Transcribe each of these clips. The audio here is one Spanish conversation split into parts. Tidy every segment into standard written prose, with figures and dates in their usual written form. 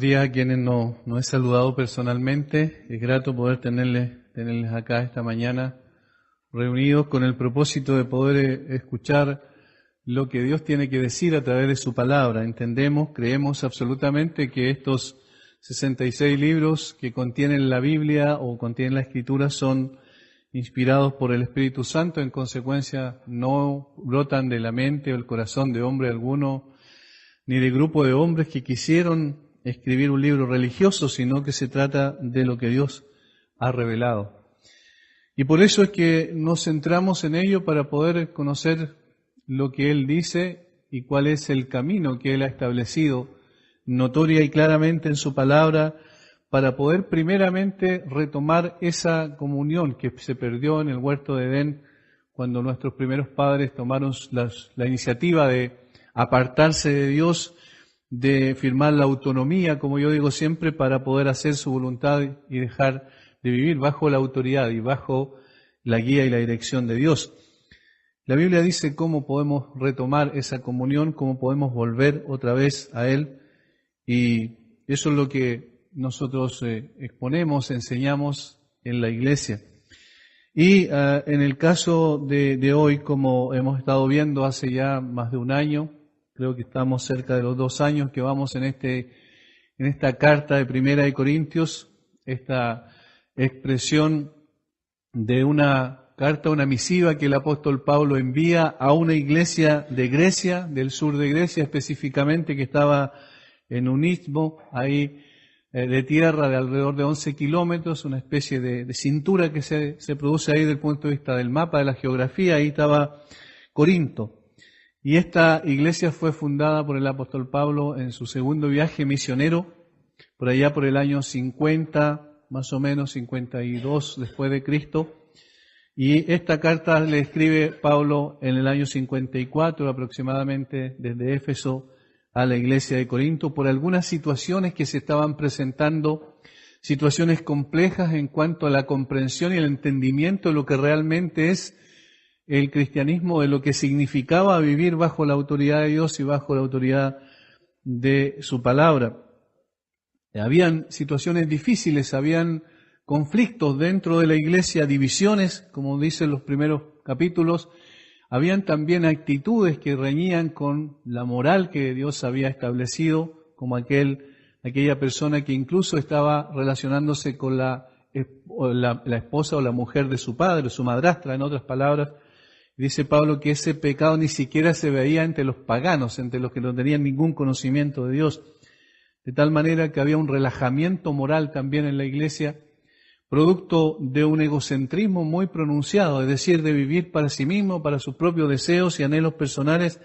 días a quienes no he saludado personalmente. Es grato poder tenerles acá esta mañana reunidos con el propósito de poder escuchar lo que Dios tiene que decir a través de su palabra. Creemos absolutamente que estos 66 libros que contienen la Biblia o contienen la Escritura son inspirados por el Espíritu Santo. En consecuencia, no brotan de la mente o el corazón de hombre alguno, ni de grupo de hombres que quisieron escribir un libro religioso, sino que se trata de lo que Dios ha revelado. Y por eso es que nos centramos en ello para poder conocer lo que Él dice y cuál es el camino que Él ha establecido notoria y claramente en su palabra, para poder primeramente retomar esa comunión que se perdió en el huerto de Edén cuando nuestros primeros padres tomaron la iniciativa de apartarse de Dios, de firmar la autonomía, como yo digo siempre, para poder hacer su voluntad y dejar de vivir bajo la autoridad y bajo la guía y la dirección de Dios. La Biblia dice cómo podemos retomar esa comunión, cómo podemos volver otra vez a Él, y eso es lo que nosotros exponemos, enseñamos en la iglesia. Y en el caso de hoy, como hemos estado viendo hace ya más de un año, creo que estamos cerca de los 2 años que vamos en esta carta de Primera de Corintios, esta expresión de una carta, una misiva que el apóstol Pablo envía a una iglesia de Grecia, del sur de Grecia específicamente, que estaba en un istmo ahí de tierra de alrededor de 11 kilómetros, una especie de cintura que se produce ahí desde el punto de vista del mapa, de la geografía. Ahí estaba Corinto. Y esta iglesia fue fundada por el apóstol Pablo en su segundo viaje misionero, por allá por el año 50, más o menos 52 después de Cristo. Y esta carta le escribe Pablo en el año 54 aproximadamente desde Éfeso a la iglesia de Corinto por algunas situaciones que se estaban presentando, situaciones complejas en cuanto a la comprensión y el entendimiento de lo que realmente es el cristianismo, de lo que significaba vivir bajo la autoridad de Dios y bajo la autoridad de su palabra. Habían situaciones difíciles, habían conflictos dentro de la iglesia, divisiones, como dicen los primeros capítulos. Habían también actitudes que reñían con la moral que Dios había establecido, como aquella persona que incluso estaba relacionándose con la esposa o la mujer de su padre, su madrastra, en otras palabras. Dice Pablo que ese pecado ni siquiera se veía entre los paganos, entre los que no tenían ningún conocimiento de Dios. De tal manera que había un relajamiento moral también en la iglesia, producto de un egocentrismo muy pronunciado, es decir, de vivir para sí mismo, para sus propios deseos y anhelos personales.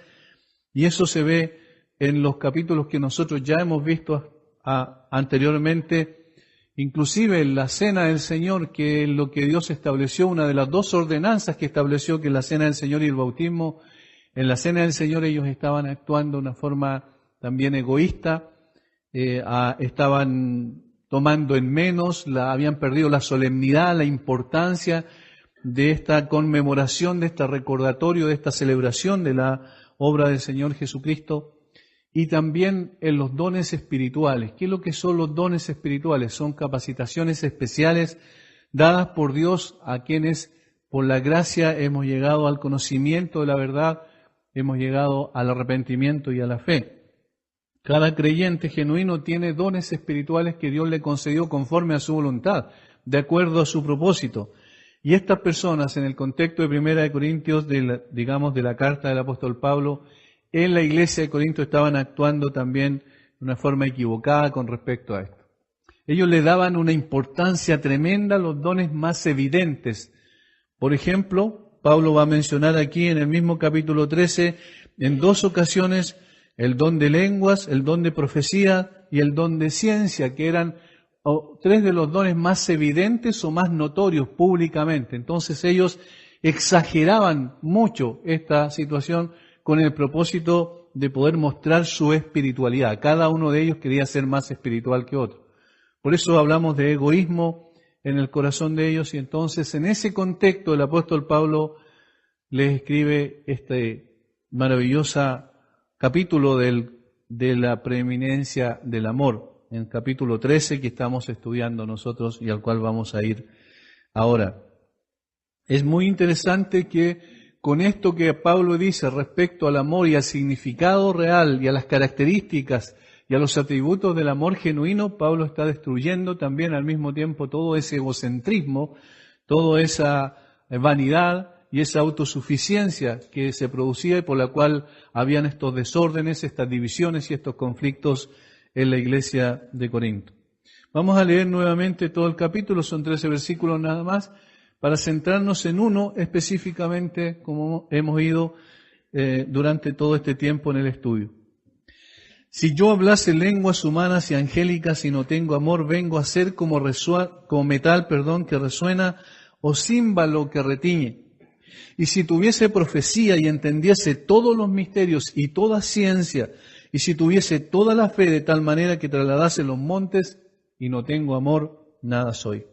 Y eso se ve en los capítulos que nosotros ya hemos visto anteriormente, inclusive en la Cena del Señor, que es lo que Dios estableció, una de las 2 ordenanzas que estableció, que es la Cena del Señor y el bautismo. En la Cena del Señor ellos estaban actuando de una forma también egoísta, estaban tomando en menos, habían perdido la solemnidad, la importancia de esta conmemoración, de este recordatorio, de esta celebración de la obra del Señor Jesucristo. Y también en los dones espirituales. ¿Qué es lo que son los dones espirituales? Son capacitaciones especiales dadas por Dios a quienes por la gracia hemos llegado al conocimiento de la verdad, hemos llegado al arrepentimiento y a la fe. Cada creyente genuino tiene dones espirituales que Dios le concedió conforme a su voluntad, de acuerdo a su propósito. Y estas personas, en el contexto de Primera de Corintios, de la carta del apóstol Pablo, en la iglesia de Corinto estaban actuando también de una forma equivocada con respecto a esto. Ellos le daban una importancia tremenda a los dones más evidentes. Por ejemplo, Pablo va a mencionar aquí en el mismo capítulo 13, en 2 ocasiones, el don de lenguas, el don de profecía y el don de ciencia, que eran 3 de los dones más evidentes o más notorios públicamente. Entonces ellos exageraban mucho esta situación con el propósito de poder mostrar su espiritualidad. Cada uno de ellos quería ser más espiritual que otro. Por eso hablamos de egoísmo en el corazón de ellos, y entonces en ese contexto el apóstol Pablo les escribe este maravilloso capítulo de la preeminencia del amor. en el capítulo 13 que estamos estudiando nosotros y al cual vamos a ir ahora. Es muy interesante que con esto que Pablo dice respecto al amor y al significado real y a las características y a los atributos del amor genuino, Pablo está destruyendo también al mismo tiempo todo ese egocentrismo, toda esa vanidad y esa autosuficiencia que se producía y por la cual habían estos desórdenes, estas divisiones y estos conflictos en la iglesia de Corinto. Vamos a leer nuevamente todo el capítulo, son 13 versículos nada más, para centrarnos en uno específicamente, como hemos ido durante todo este tiempo en el estudio. Si yo hablase lenguas humanas y angélicas y no tengo amor, vengo a ser como metal, que resuena, o címbalo que retiñe. Y si tuviese profecía y entendiese todos los misterios y toda ciencia, y si tuviese toda la fe de tal manera que trasladase los montes, y no tengo amor, nada soy.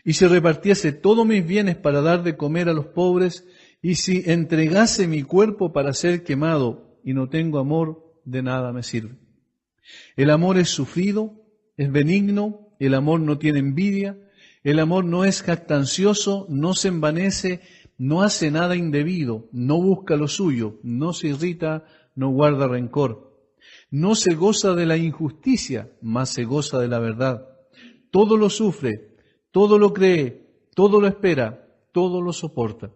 Y si repartiese todos mis bienes para dar de comer a los pobres, y si entregase mi cuerpo para ser quemado, y no tengo amor, de nada me sirve. El amor es sufrido, es benigno, el amor no tiene envidia, el amor no es jactancioso, no se envanece, no hace nada indebido, no busca lo suyo, no se irrita, no guarda rencor. No se goza de la injusticia, mas se goza de la verdad. Todo lo sufre, todo lo cree, todo lo espera, todo lo soporta.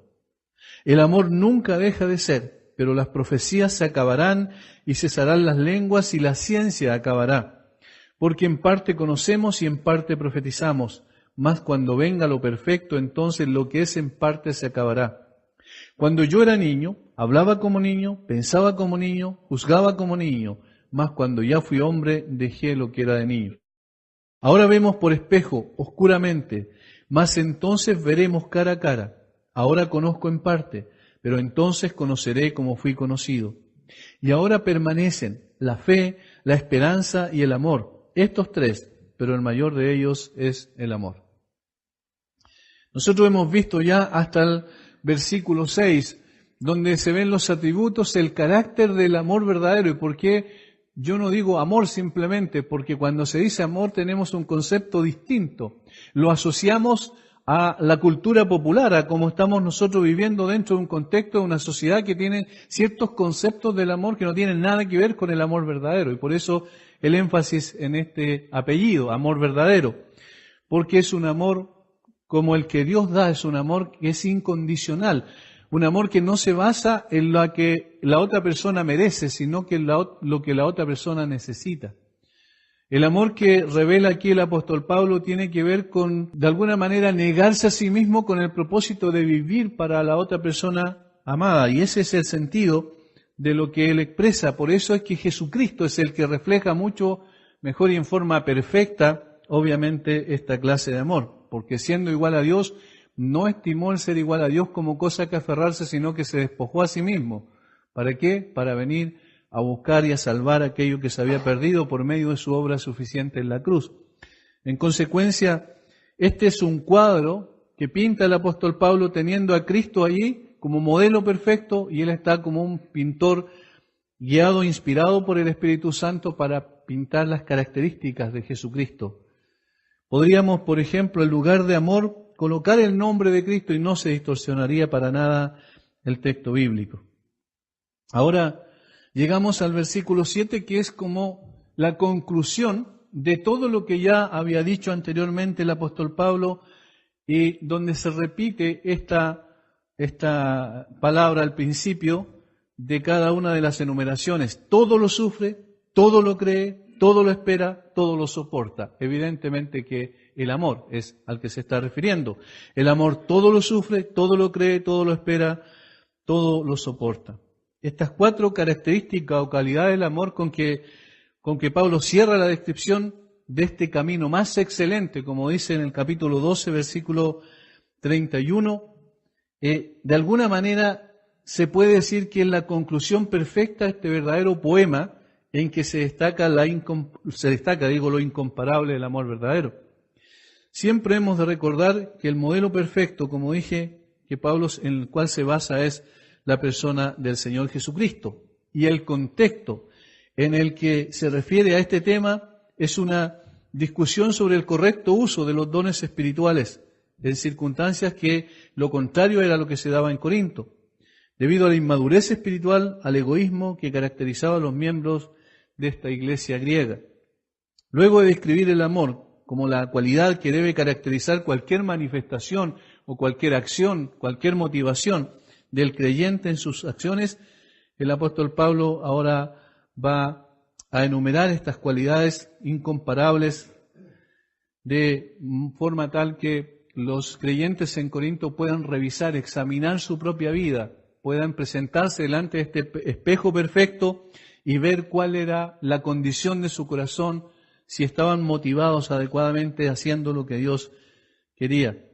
El amor nunca deja de ser, pero las profecías se acabarán y cesarán las lenguas y la ciencia acabará. Porque en parte conocemos y en parte profetizamos, mas cuando venga lo perfecto, entonces lo que es en parte se acabará. Cuando yo era niño, hablaba como niño, pensaba como niño, juzgaba como niño, mas cuando ya fui hombre, dejé lo que era de niño. Ahora vemos por espejo, oscuramente, mas entonces veremos cara a cara. Ahora conozco en parte, pero entonces conoceré como fui conocido. Y ahora permanecen la fe, la esperanza y el amor, estos tres, pero el mayor de ellos es el amor. Nosotros hemos visto ya hasta el versículo 6, donde se ven los atributos, el carácter del amor verdadero. ¿Y por qué yo no digo amor simplemente? Porque cuando se dice amor tenemos un concepto distinto. Lo asociamos a la cultura popular, a cómo estamos nosotros viviendo dentro de un contexto de una sociedad que tiene ciertos conceptos del amor que no tienen nada que ver con el amor verdadero. Y por eso el énfasis en este apellido, amor verdadero. Porque es un amor como el que Dios da, es un amor que es incondicional. Un amor que no se basa en lo que la otra persona merece, sino que en lo que la otra persona necesita. El amor que revela aquí el apóstol Pablo tiene que ver con, de alguna manera, negarse a sí mismo con el propósito de vivir para la otra persona amada. Y ese es el sentido de lo que él expresa. Por eso es que Jesucristo es el que refleja mucho mejor y en forma perfecta, obviamente, esta clase de amor. Porque siendo igual a Dios, no estimó el ser igual a Dios como cosa que aferrarse, sino que se despojó a sí mismo. ¿Para qué? Para venir a buscar y a salvar aquello que se había perdido por medio de su obra suficiente en la cruz. En consecuencia, este es un cuadro que pinta el apóstol Pablo teniendo a Cristo allí como modelo perfecto y él está como un pintor guiado, inspirado por el Espíritu Santo para pintar las características de Jesucristo. Podríamos, por ejemplo, en lugar de amor, colocar el nombre de Cristo y no se distorsionaría para nada el texto bíblico. Ahora llegamos al versículo 7, que es como la conclusión de todo lo que ya había dicho anteriormente el apóstol Pablo y donde se repite esta palabra al principio de cada una de las enumeraciones. Todo lo sufre, todo lo cree, todo lo espera, todo lo soporta. Evidentemente que el amor es al que se está refiriendo. El amor todo lo sufre, todo lo cree, todo lo espera, todo lo soporta. Estas 4 características o calidades del amor con que Pablo cierra la descripción de este camino más excelente, como dice en el capítulo 12, versículo 31, de alguna manera se puede decir que es la conclusión perfecta de este verdadero poema en que se destaca lo incomparable del amor verdadero. Siempre hemos de recordar que el modelo perfecto, como dije, que Pablo en el cual se basa es la persona del Señor Jesucristo. Y el contexto en el que se refiere a este tema es una discusión sobre el correcto uso de los dones espirituales en circunstancias que lo contrario era lo que se daba en Corinto, debido a la inmadurez espiritual, al egoísmo que caracterizaba a los miembros de esta iglesia griega. Luego de describir el amor como la cualidad que debe caracterizar cualquier manifestación o cualquier acción, cualquier motivación del creyente en sus acciones, el apóstol Pablo ahora va a enumerar estas cualidades incomparables de forma tal que los creyentes en Corinto puedan revisar, examinar su propia vida, puedan presentarse delante de este espejo perfecto y ver cuál era la condición de su corazón, si estaban motivados adecuadamente haciendo lo que Dios quería.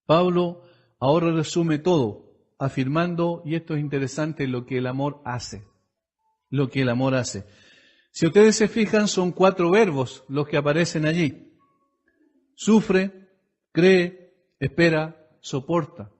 Pablo ahora resume todo, afirmando, y esto es interesante, lo que el amor hace. Lo que el amor hace. Si ustedes se fijan, son 4 verbos los que aparecen allí. Sufre, cree, espera, soporta.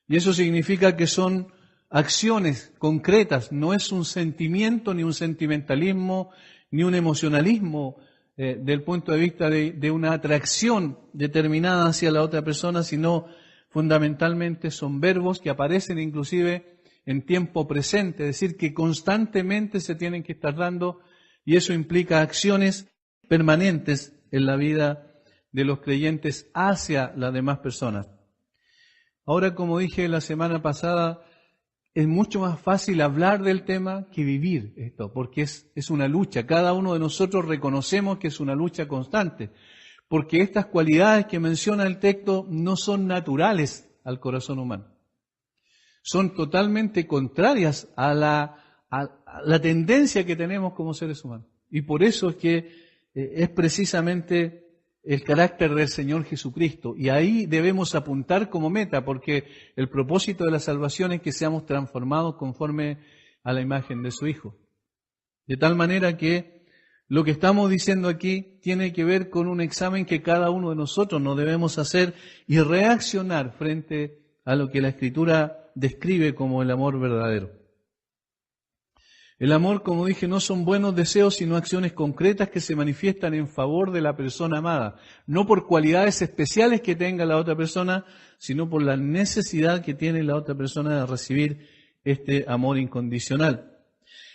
Y eso significa que son acciones concretas, no es un sentimiento, ni un sentimentalismo, ni un emocionalismo del punto de vista de una atracción determinada hacia la otra persona, sino fundamentalmente son verbos que aparecen inclusive en tiempo presente, es decir, que constantemente se tienen que estar dando, y eso implica acciones permanentes en la vida de los creyentes hacia las demás personas. Ahora, como dije la semana pasada, es mucho más fácil hablar del tema que vivir esto, porque es una lucha. Cada uno de nosotros reconocemos que es una lucha constante, porque estas cualidades que menciona el texto no son naturales al corazón humano. Son totalmente contrarias a la tendencia que tenemos como seres humanos. Y por eso es que es precisamente el carácter del Señor Jesucristo. Y ahí debemos apuntar como meta, porque el propósito de la salvación es que seamos transformados conforme a la imagen de su Hijo. De tal manera que lo que estamos diciendo aquí tiene que ver con un examen que cada uno de nosotros nos debemos hacer y reaccionar frente a lo que la Escritura describe como el amor verdadero. El amor, como dije, no son buenos deseos, sino acciones concretas que se manifiestan en favor de la persona amada. No por cualidades especiales que tenga la otra persona, sino por la necesidad que tiene la otra persona de recibir este amor incondicional.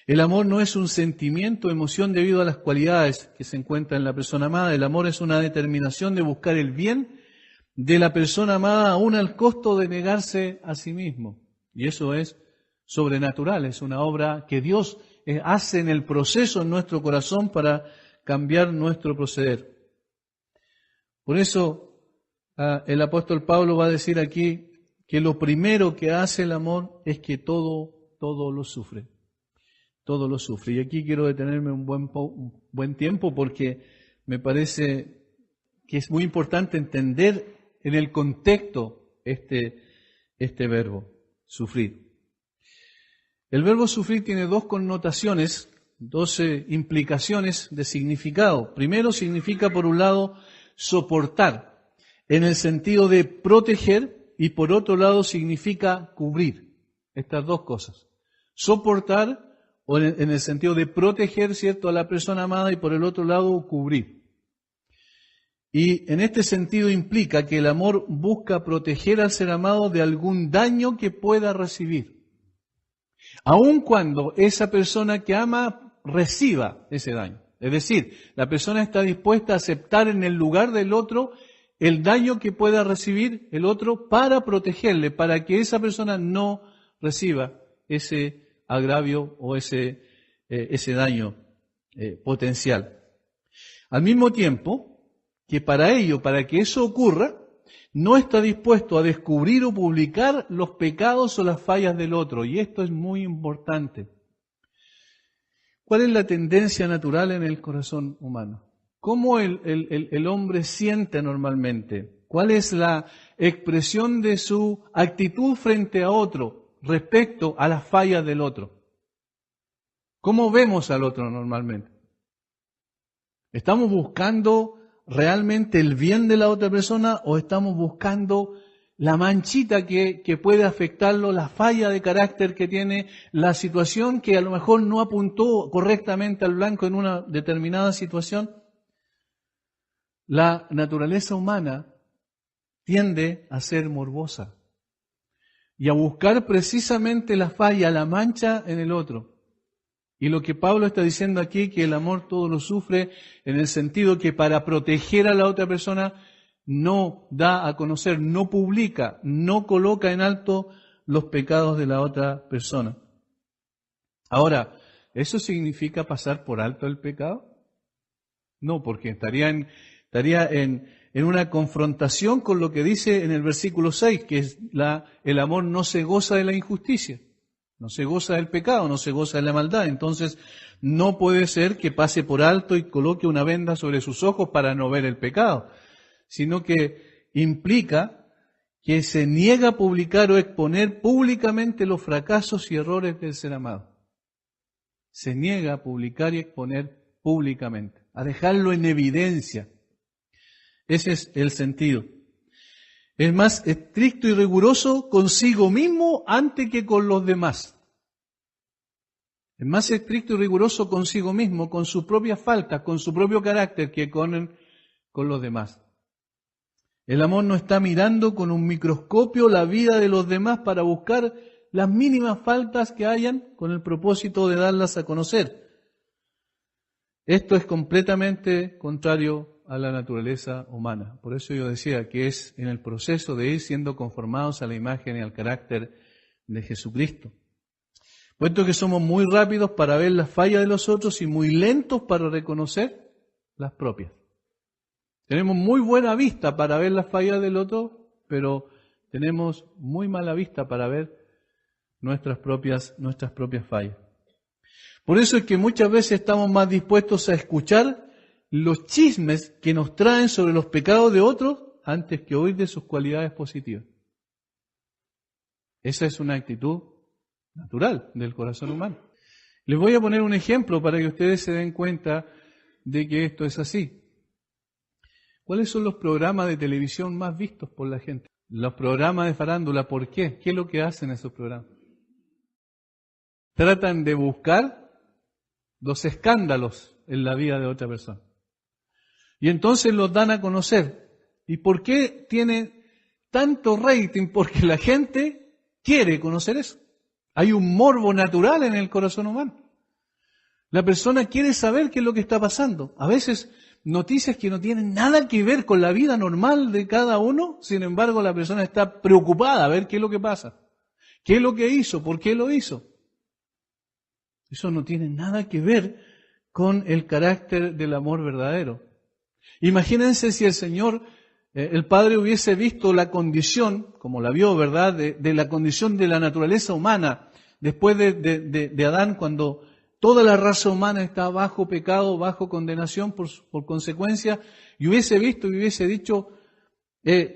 El amor no es un sentimiento o emoción debido a las cualidades que se encuentran en la persona amada. El amor es una determinación de buscar el bien de la persona amada aún al costo de negarse a sí mismo. Y eso es sobrenatural, es una obra que Dios hace en el proceso en nuestro corazón para cambiar nuestro proceder. Por eso el apóstol Pablo va a decir aquí que lo primero que hace el amor es que todo lo sufre. Todo lo sufre. Y aquí quiero detenerme un buen tiempo porque me parece que es muy importante entender en el contexto este verbo, sufrir. El verbo sufrir tiene 2 connotaciones, 2 implicaciones de significado. Primero significa, por un lado, soportar, en el sentido de proteger, y por otro lado significa cubrir. Estas 2 cosas. Soportar, o en el sentido de proteger, ¿cierto?, a la persona amada, y por el otro lado, cubrir. Y en este sentido implica que el amor busca proteger al ser amado de algún daño que pueda recibir, aun cuando esa persona que ama reciba ese daño. Es decir, la persona está dispuesta a aceptar en el lugar del otro el daño que pueda recibir el otro para protegerle, para que esa persona no reciba ese agravio o ese daño potencial. Al mismo tiempo que para que eso ocurra, no está dispuesto a descubrir o publicar los pecados o las fallas del otro. Y esto es muy importante. ¿Cuál es la tendencia natural en el corazón humano? ¿Cómo el hombre siente normalmente? ¿Cuál es la expresión de su actitud frente a otro respecto a las fallas del otro? ¿Cómo vemos al otro normalmente? ¿Estamos buscando realmente el bien de la otra persona o estamos buscando la manchita que puede afectarlo, la falla de carácter que tiene, la situación que a lo mejor no apuntó correctamente al blanco en una determinada situación. La naturaleza humana tiende a ser morbosa y a buscar precisamente la falla, la mancha en el otro. Y lo que Pablo está diciendo aquí, que el amor todo lo sufre, en el sentido que para proteger a la otra persona no da a conocer, no publica, no coloca en alto los pecados de la otra persona. Ahora, ¿eso significa pasar por alto el pecado? No, porque estaría en una confrontación con lo que dice en el versículo 6, que es el amor no se goza de la injusticia, no se goza del pecado, no se goza de la maldad. Entonces, no puede ser que pase por alto y coloque una venda sobre sus ojos para no ver el pecado, sino que implica que se niega a publicar o exponer públicamente los fracasos y errores del ser amado. Se niega a publicar y exponer públicamente, a dejarlo en evidencia. Ese es el sentido. Es más estricto y riguroso consigo mismo antes que con los demás. Es más estricto y riguroso consigo mismo, con sus propias faltas, con su propio carácter, que con los demás. El amor no está mirando con un microscopio la vida de los demás para buscar las mínimas faltas que hayan con el propósito de darlas a conocer. Esto es completamente contrario a la naturaleza humana. Por eso yo decía que es en el proceso de ir siendo conformados a la imagen y al carácter de Jesucristo. Puesto que somos muy rápidos para ver las fallas de los otros y muy lentos para reconocer las propias. Tenemos muy buena vista para ver las fallas del otro, pero tenemos muy mala vista para ver nuestras propias fallas. Por eso es que muchas veces estamos más dispuestos a escuchar los chismes que nos traen sobre los pecados de otros antes que oír de sus cualidades positivas. Esa es una actitud natural del corazón humano. Les voy a poner un ejemplo para que ustedes se den cuenta de que esto es así. ¿Cuáles son los programas de televisión más vistos por la gente? Los programas de farándula, ¿por qué? ¿Qué es lo que hacen esos programas? Tratan de buscar los escándalos en la vida de otra persona. Y entonces los dan a conocer. ¿Y por qué tiene tanto rating? Porque la gente quiere conocer eso. Hay un morbo natural en el corazón humano. La persona quiere saber qué es lo que está pasando. A veces noticias que no tienen nada que ver con la vida normal de cada uno, sin embargo la persona está preocupada a ver qué es lo que pasa. ¿Qué es lo que hizo? ¿Por qué lo hizo? Eso no tiene nada que ver con el carácter del amor verdadero. Imagínense si el Señor, el Padre hubiese visto la condición, como la vio, ¿verdad?, de la condición de la naturaleza humana, después de Adán, cuando toda la raza humana está bajo pecado, bajo condenación por consecuencia, y hubiese visto y hubiese dicho,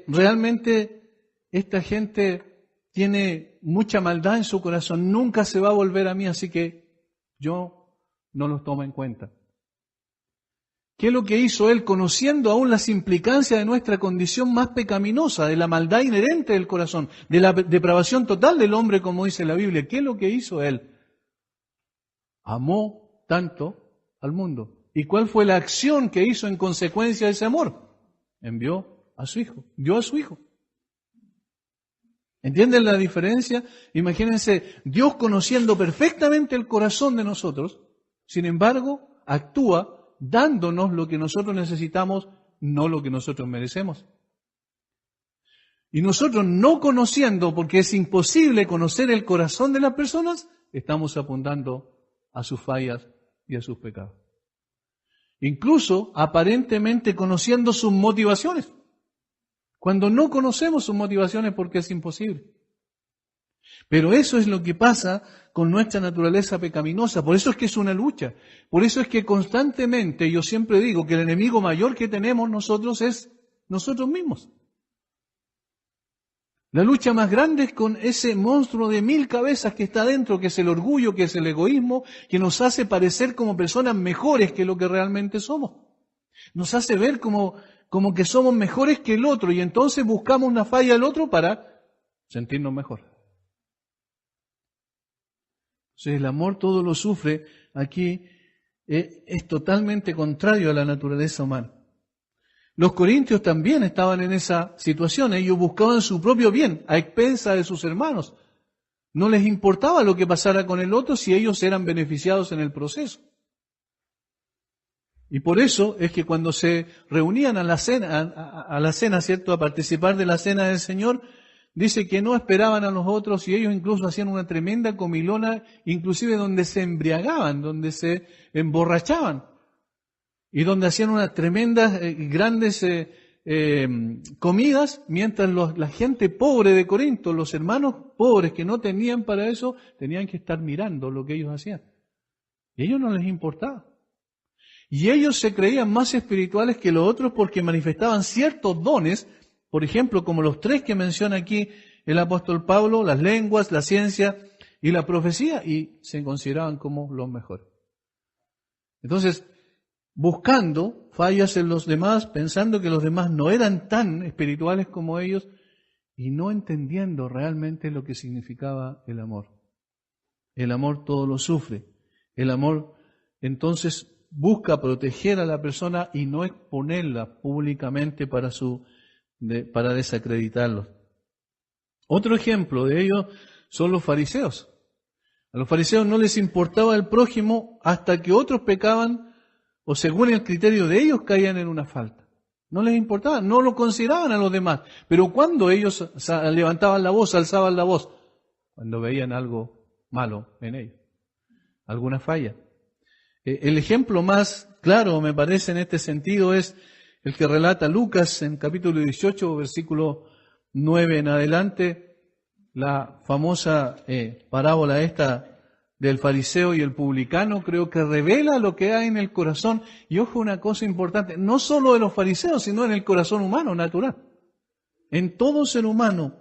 realmente esta gente tiene mucha maldad en su corazón, nunca se va a volver a mí, así que yo no los tomo en cuenta. ¿Qué es lo que hizo Él? Conociendo aún las implicancias de nuestra condición más pecaminosa, de la maldad inherente del corazón, de la depravación total del hombre, como dice la Biblia. ¿Qué es lo que hizo Él? Amó tanto al mundo. ¿Y cuál fue la acción que hizo en consecuencia de ese amor? Envió a su Hijo, dio a su Hijo. ¿Entienden la diferencia? Imagínense, Dios conociendo perfectamente el corazón de nosotros, sin embargo, actúa dándonos lo que nosotros necesitamos, no lo que nosotros merecemos. Y nosotros no conociendo, porque es imposible conocer el corazón de las personas, estamos apuntando a sus fallas y a sus pecados. Incluso aparentemente conociendo sus motivaciones, cuando no conocemos sus motivaciones porque es imposible. Pero eso es lo que pasa con nuestra naturaleza pecaminosa. Por eso es que es una lucha. Por eso es que constantemente, yo siempre digo que el enemigo mayor que tenemos nosotros es nosotros mismos. La lucha más grande es con ese monstruo de 1000 cabezas que está dentro, que es el orgullo, que es el egoísmo, que nos hace parecer como personas mejores que lo que realmente somos. Nos hace ver como como que somos mejores que el otro y entonces buscamos una falla del otro para sentirnos mejor. Entonces el amor todo lo sufre aquí es totalmente contrario a la naturaleza humana. Los corintios también estaban en esa situación, ellos buscaban su propio bien a expensas de sus hermanos. No les importaba lo que pasara con el otro si ellos eran beneficiados en el proceso. Y por eso es que cuando se reunían a la cena, ¿cierto?, a participar de la cena del Señor, dice que no esperaban a los otros y ellos incluso hacían una tremenda comilona, inclusive donde se embriagaban, donde se emborrachaban y donde hacían unas tremendas, grandes comidas, mientras la gente pobre de Corinto, los hermanos pobres que no tenían para eso, tenían que estar mirando lo que ellos hacían. Y a ellos no les importaba. Y ellos se creían más espirituales que los otros porque manifestaban ciertos dones, por ejemplo, como los 3 que menciona aquí el apóstol Pablo, las lenguas, la ciencia y la profecía, y se consideraban como los mejores. Entonces, buscando fallas en los demás, pensando que los demás no eran tan espirituales como ellos, y no entendiendo realmente lo que significaba el amor. El amor todo lo sufre. El amor, entonces, busca proteger a la persona y no exponerla públicamente para desacreditarlos. Otro ejemplo de ello son los fariseos. A los fariseos no les importaba el prójimo hasta que otros pecaban o según el criterio de ellos caían en una falta. No les importaba, no lo consideraban a los demás. Pero cuando ellos levantaban la voz, alzaban la voz, cuando veían algo malo en ellos, alguna falla. El ejemplo más claro, me parece, en este sentido es el que relata Lucas en capítulo 18, versículo 9 en adelante, la famosa parábola esta del fariseo y el publicano, creo que revela lo que hay en el corazón. Y ojo, una cosa importante, no solo de los fariseos, sino en el corazón humano, natural. En todo ser humano.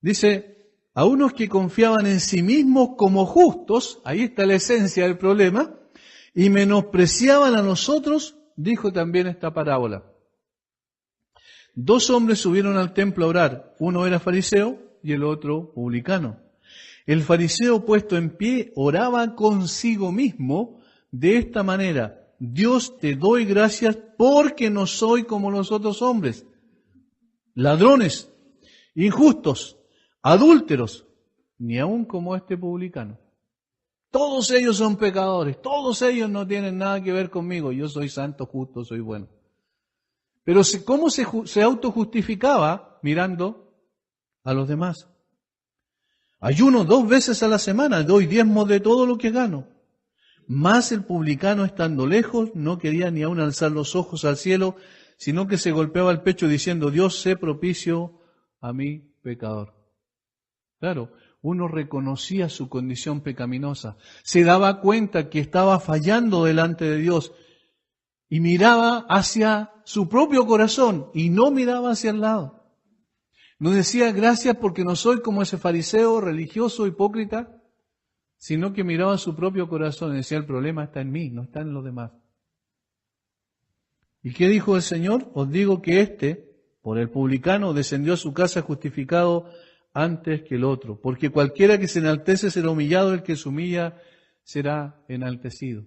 Dice, a unos que confiaban en sí mismos como justos, ahí está la esencia del problema, y menospreciaban a nosotros, dijo también esta parábola. 2 hombres subieron al templo a orar, uno era fariseo y el otro publicano. El fariseo puesto en pie oraba consigo mismo de esta manera: Dios, te doy gracias porque no soy como los otros hombres, ladrones, injustos, adúlteros, ni aun como este publicano. Todos ellos son pecadores, todos ellos no tienen nada que ver conmigo, yo soy santo, justo, soy bueno. Pero ¿cómo se autojustificaba? Mirando a los demás. Ayuno 2 veces a la semana, doy diezmos de todo lo que gano. Mas el publicano, estando lejos, no quería ni aun alzar los ojos al cielo, sino que se golpeaba el pecho diciendo: Dios, sé propicio a mí, pecador. Claro, uno reconocía su condición pecaminosa, se daba cuenta que estaba fallando delante de Dios y miraba hacia su propio corazón y no miraba hacia el lado. No decía gracias porque no soy como ese fariseo religioso, hipócrita, sino que miraba su propio corazón y decía: el problema está en mí, no está en los demás. ¿Y qué dijo el Señor? Os digo que por el publicano, descendió a su casa justificado antes que el otro, porque cualquiera que se enaltece será humillado, el que se humilla será enaltecido.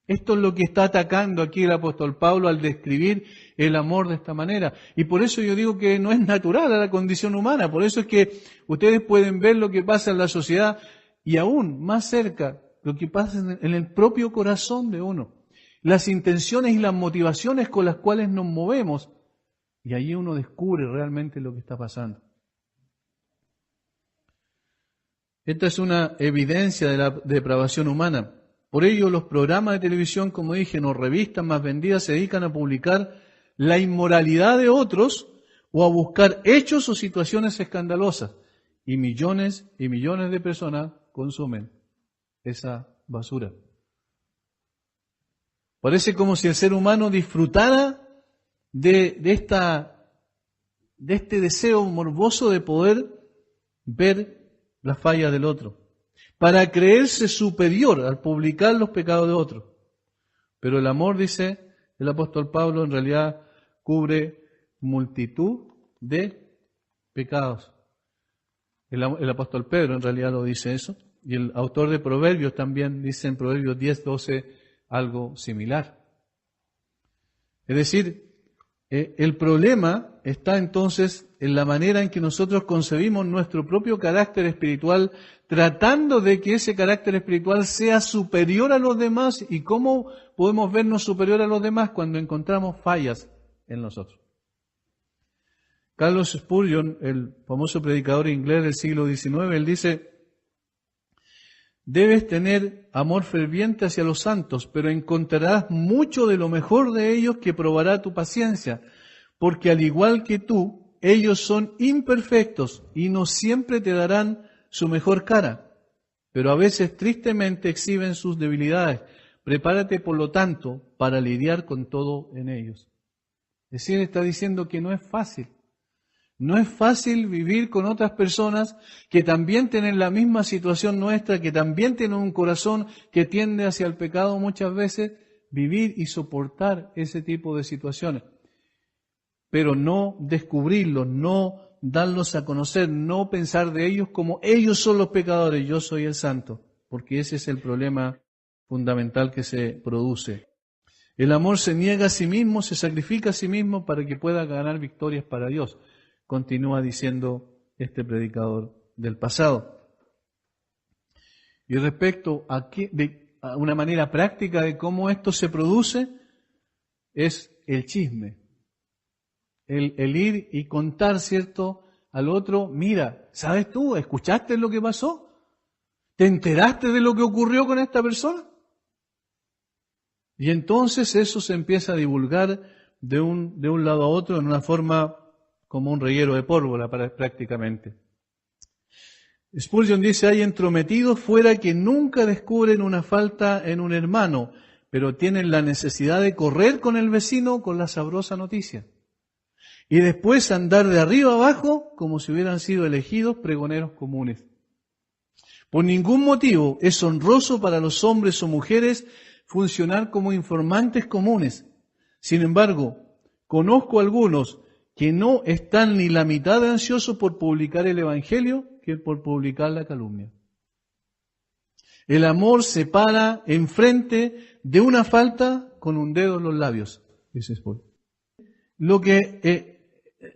Esto es lo que está atacando aquí el apóstol Pablo al describir el amor de esta manera. Y por eso yo digo que no es natural a la condición humana. Por eso es que ustedes pueden ver lo que pasa en la sociedad y aún más cerca lo que pasa en el propio corazón de uno. Las intenciones y las motivaciones con las cuales nos movemos. Y allí uno descubre realmente lo que está pasando. Esta es una evidencia de la depravación humana. Por ello, los programas de televisión, como dije, o revistas más vendidas se dedican a publicar la inmoralidad de otros o a buscar hechos o situaciones escandalosas. Y millones de personas consumen esa basura. Parece como si el ser humano disfrutara de este deseo morboso de poder ver las fallas del otro, para creerse superior al publicar los pecados de otros. Pero el amor, dice el apóstol Pablo, en realidad cubre multitud de pecados. El apóstol Pedro en realidad lo dice eso, y el autor de Proverbios también dice en Proverbios 10:12 algo similar. Es decir, el problema está entonces en la manera en que nosotros concebimos nuestro propio carácter espiritual, tratando de que ese carácter espiritual sea superior a los demás. ¿Y cómo podemos vernos superior a los demás? Cuando encontramos fallas en nosotros. Carlos Spurgeon, el famoso predicador inglés del siglo XIX, él dice: debes tener amor ferviente hacia los santos, pero encontrarás mucho de lo mejor de ellos que probará tu paciencia, porque al igual que tú, ellos son imperfectos y no siempre te darán su mejor cara, pero a veces tristemente exhiben sus debilidades. Prepárate, por lo tanto, para lidiar con todo en ellos. Es decir, está diciendo que no es fácil. No es fácil vivir con otras personas que también tienen la misma situación nuestra, que también tienen un corazón que tiende hacia el pecado muchas veces, vivir y soportar ese tipo de situaciones. Pero no descubrirlos, no darlos a conocer, no pensar de ellos como ellos son los pecadores, yo soy el santo, porque ese es el problema fundamental que se produce. El amor se niega a sí mismo, se sacrifica a sí mismo para que pueda ganar victorias para Dios. Continúa diciendo este predicador del pasado. Y respecto a una manera práctica de cómo esto se produce, es el chisme. El ir y contar, ¿cierto?, al otro: mira, ¿sabes tú? ¿Escuchaste lo que pasó? ¿Te enteraste de lo que ocurrió con esta persona? Y entonces eso se empieza a divulgar de un lado a otro en una forma como un reguero de pólvora prácticamente. Spurgeon dice: hay entrometidos fuera que nunca descubren una falta en un hermano, pero tienen la necesidad de correr con el vecino con la sabrosa noticia. Y después andar de arriba abajo como si hubieran sido elegidos pregoneros comunes. Por ningún motivo es honroso para los hombres o mujeres funcionar como informantes comunes. Sin embargo, conozco algunos que no están ni la mitad de ansiosos por publicar el Evangelio que por publicar la calumnia. El amor se para enfrente de una falta con un dedo en los labios, dice Spurgeon. Lo que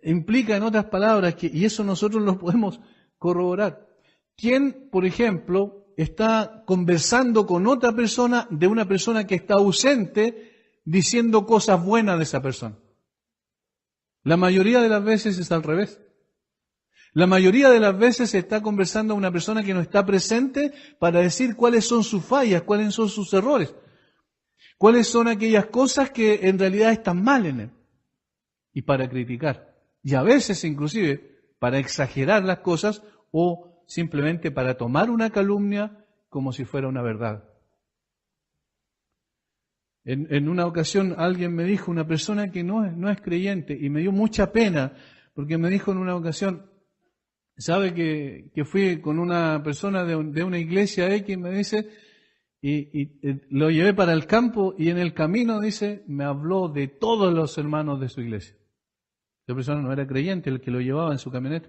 implica, en otras palabras, y eso nosotros lo podemos corroborar. ¿Quién, por ejemplo, está conversando con otra persona de una persona que está ausente, diciendo cosas buenas de esa persona? La mayoría de las veces es al revés. La mayoría de las veces se está conversando a una persona que no está presente para decir cuáles son sus fallas, cuáles son sus errores, cuáles son aquellas cosas que en realidad están mal en él, y para criticar. Y a veces inclusive para exagerar las cosas o simplemente para tomar una calumnia como si fuera una verdad. En una ocasión alguien me dijo, una persona que no es creyente, y me dio mucha pena, porque me dijo en una ocasión: sabe que fui con una persona de una iglesia X, me dice, y lo llevé para el campo, y en el camino, dice, me habló de todos los hermanos de su iglesia. Esa persona no era creyente, el que lo llevaba en su camioneta.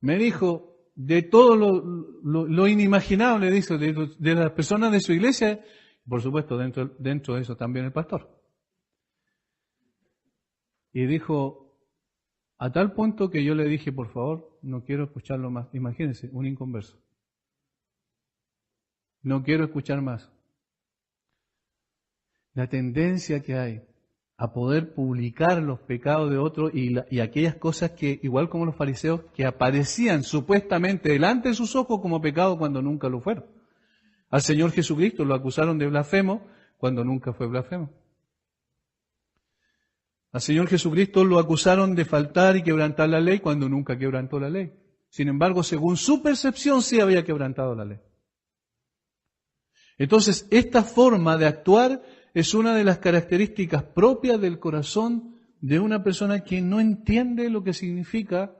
Me dijo de todo lo inimaginable, dice, de las personas de su iglesia. Por supuesto, dentro de eso también el pastor. Y dijo, a tal punto que yo le dije: por favor, no quiero escucharlo más. Imagínense, un inconverso. No quiero escuchar más. La tendencia que hay a poder publicar los pecados de otros y aquellas cosas que, igual como los fariseos, que aparecían supuestamente delante de sus ojos como pecado cuando nunca lo fueron. Al Señor Jesucristo lo acusaron de blasfemo cuando nunca fue blasfemo. Al Señor Jesucristo lo acusaron de faltar y quebrantar la ley cuando nunca quebrantó la ley. Sin embargo, según su percepción, sí había quebrantado la ley. Entonces, esta forma de actuar es una de las características propias del corazón de una persona que no entiende lo que significa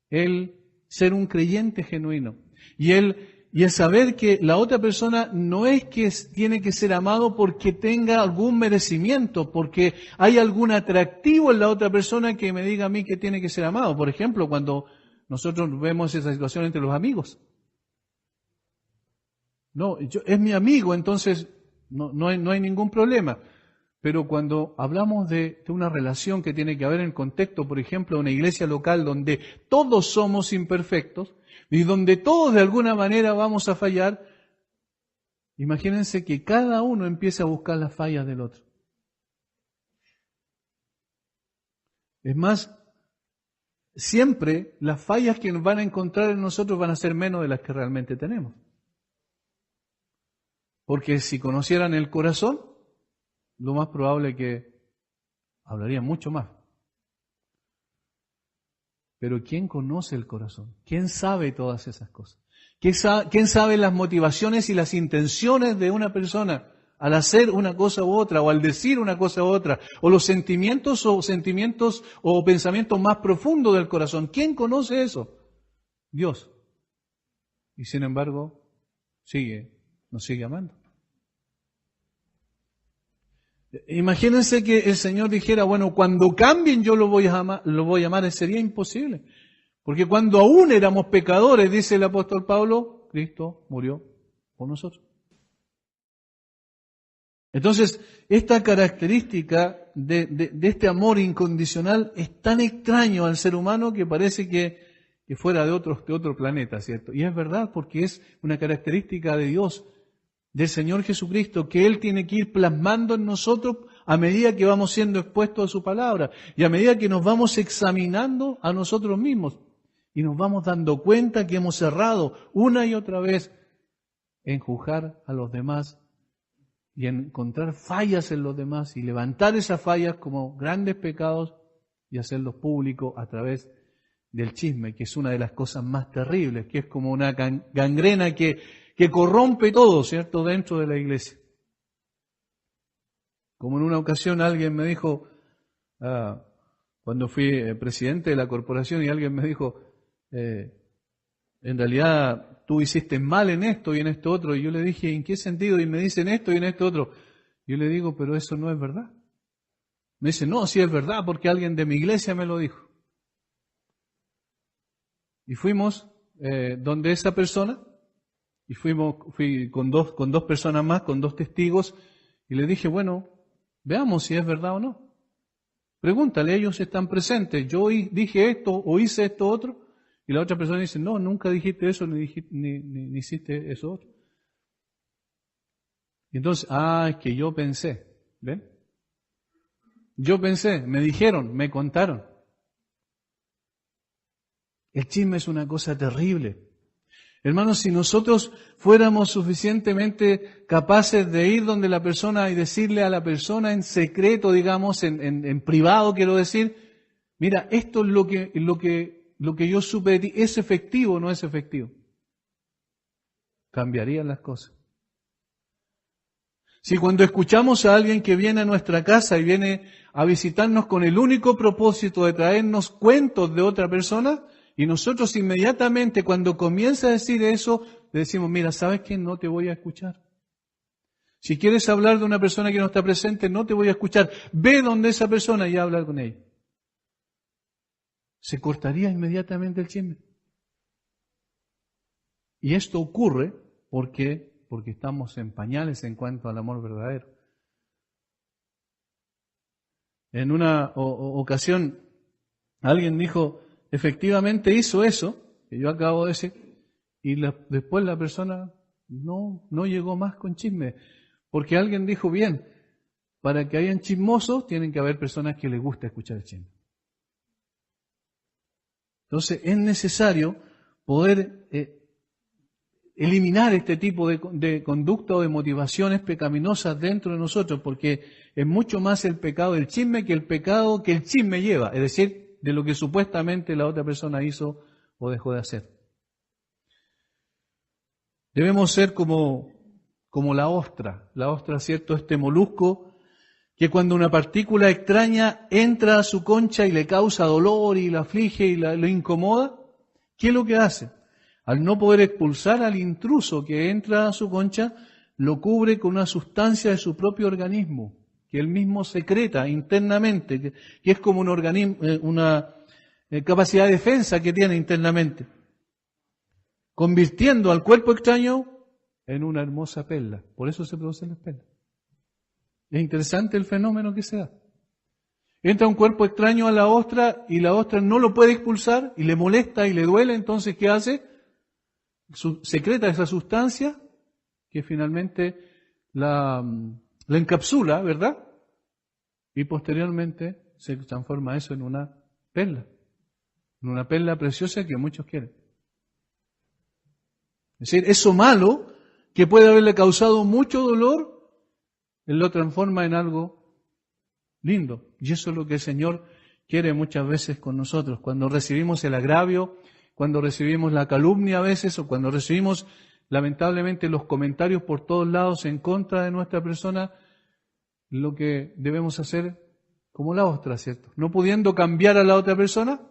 el ser un creyente genuino. Y el Y el saber que la otra persona no es que tiene que ser amado porque tenga algún merecimiento, porque hay algún atractivo en la otra persona que me diga a mí que tiene que ser amado. Por ejemplo, cuando nosotros vemos esa situación entre los amigos. No, es mi amigo, entonces no hay ningún problema. Pero cuando hablamos de una relación que tiene que haber en el contexto, por ejemplo, de una iglesia local donde todos somos imperfectos y donde todos de alguna manera vamos a fallar, imagínense que cada uno empiece a buscar las fallas del otro. Es más, siempre las fallas que nos van a encontrar en nosotros van a ser menos de las que realmente tenemos. Porque si conocieran el corazón, lo más probable es que hablarían mucho más. Pero ¿quién conoce el corazón? ¿Quién sabe todas esas cosas? ¿Quién sabe las motivaciones y las intenciones de una persona al hacer una cosa u otra, o al decir una cosa u otra, o los sentimientos o pensamientos más profundos del corazón? ¿Quién conoce eso? Dios. Y sin embargo, nos sigue amando. Imagínense que el Señor dijera, bueno, cuando cambien yo lo voy a amar, sería imposible. Porque cuando aún éramos pecadores, dice el apóstol Pablo, Cristo murió por nosotros. Entonces, esta característica de este amor incondicional es tan extraño al ser humano que parece que fuera de otro planeta, ¿cierto? Y es verdad, porque es una característica de Dios, del Señor Jesucristo, que Él tiene que ir plasmando en nosotros a medida que vamos siendo expuestos a su palabra y a medida que nos vamos examinando a nosotros mismos y nos vamos dando cuenta que hemos errado una y otra vez en juzgar a los demás y en encontrar fallas en los demás y levantar esas fallas como grandes pecados y hacerlos públicos a través del chisme, que es una de las cosas más terribles, que es como una gangrena que corrompe todo, ¿cierto?, dentro de la iglesia. Como en una ocasión alguien me dijo, cuando fui presidente de la corporación, y alguien me dijo, en realidad tú hiciste mal en esto y en esto otro. Y yo le dije, ¿en qué sentido? Y me dicen esto y en esto otro. Yo le digo, pero eso no es verdad. Me dice, no, sí es verdad, porque alguien de mi iglesia me lo dijo. Y fuimos donde esa persona, y fui con dos personas más, con dos testigos, y le dije, bueno, veamos si es verdad o no. Pregúntale, ellos están presentes. Yo dije esto o hice esto otro, y la otra persona dice, no, nunca dijiste eso, ni hiciste eso otro. Y entonces, es que yo pensé, ¿ven? Yo pensé, me dijeron, me contaron. El chisme es una cosa terrible. Hermanos, si nosotros fuéramos suficientemente capaces de ir donde la persona y decirle a la persona en secreto, digamos, en privado, quiero decir, mira, esto es lo que yo supe de ti, ¿es efectivo o no es efectivo? Cambiarían las cosas. Si cuando escuchamos a alguien que viene a nuestra casa y viene a visitarnos con el único propósito de traernos cuentos de otra persona, y nosotros inmediatamente cuando comienza a decir eso, le decimos, mira, ¿sabes qué? No te voy a escuchar. Si quieres hablar de una persona que no está presente, no te voy a escuchar. Ve donde esa persona y habla con ella. Se cortaría inmediatamente el chisme. Y esto ocurre porque estamos en pañales en cuanto al amor verdadero. En una ocasión alguien dijo, efectivamente hizo eso, que yo acabo de decir, y después la persona no llegó más con chisme, porque alguien dijo, bien, para que hayan chismosos tienen que haber personas que les gusta escuchar el chisme. Entonces es necesario poder eliminar este tipo de conducta o de motivaciones pecaminosas dentro de nosotros, porque es mucho más el pecado del chisme que el pecado que el chisme lleva, es decir, de lo que supuestamente la otra persona hizo o dejó de hacer. Debemos ser como la ostra, ¿cierto? Este molusco que cuando una partícula extraña entra a su concha y le causa dolor y la aflige y lo incomoda, ¿qué es lo que hace? Al no poder expulsar al intruso que entra a su concha, lo cubre con una sustancia de su propio organismo, que él mismo secreta internamente, que es como un organismo, una capacidad de defensa que tiene internamente, convirtiendo al cuerpo extraño en una hermosa perla. Por eso se producen las perlas. Es interesante el fenómeno que se da. Entra un cuerpo extraño a la ostra y la ostra no lo puede expulsar y le molesta y le duele. Entonces, ¿qué hace? Secreta esa sustancia que finalmente la encapsula, ¿verdad? Y posteriormente se transforma eso en una perla preciosa que muchos quieren. Es decir, eso malo que puede haberle causado mucho dolor, Él lo transforma en algo lindo. Y eso es lo que el Señor quiere muchas veces con nosotros. Cuando recibimos el agravio, cuando recibimos la calumnia a veces, o cuando recibimos lamentablemente los comentarios por todos lados en contra de nuestra persona, lo que debemos hacer como la ostra, ¿cierto? No pudiendo cambiar a la otra persona,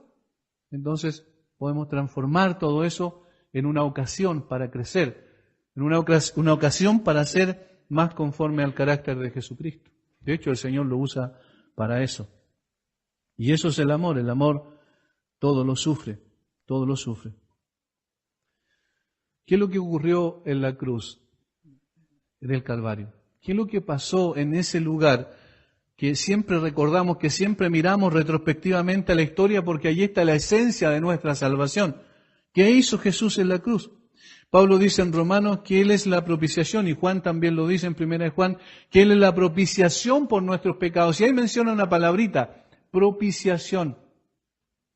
entonces podemos transformar todo eso en una ocasión para crecer, en una ocasión para ser más conforme al carácter de Jesucristo. De hecho, el Señor lo usa para eso. Y eso es el amor todo lo sufre, todo lo sufre. ¿Qué es lo que ocurrió en la cruz del Calvario? ¿Qué es lo que pasó en ese lugar que siempre recordamos, que siempre miramos retrospectivamente a la historia porque allí está la esencia de nuestra salvación? ¿Qué hizo Jesús en la cruz? Pablo dice en Romanos que Él es la propiciación, y Juan también lo dice en 1 Juan, que Él es la propiciación por nuestros pecados. Y ahí menciona una palabrita, propiciación.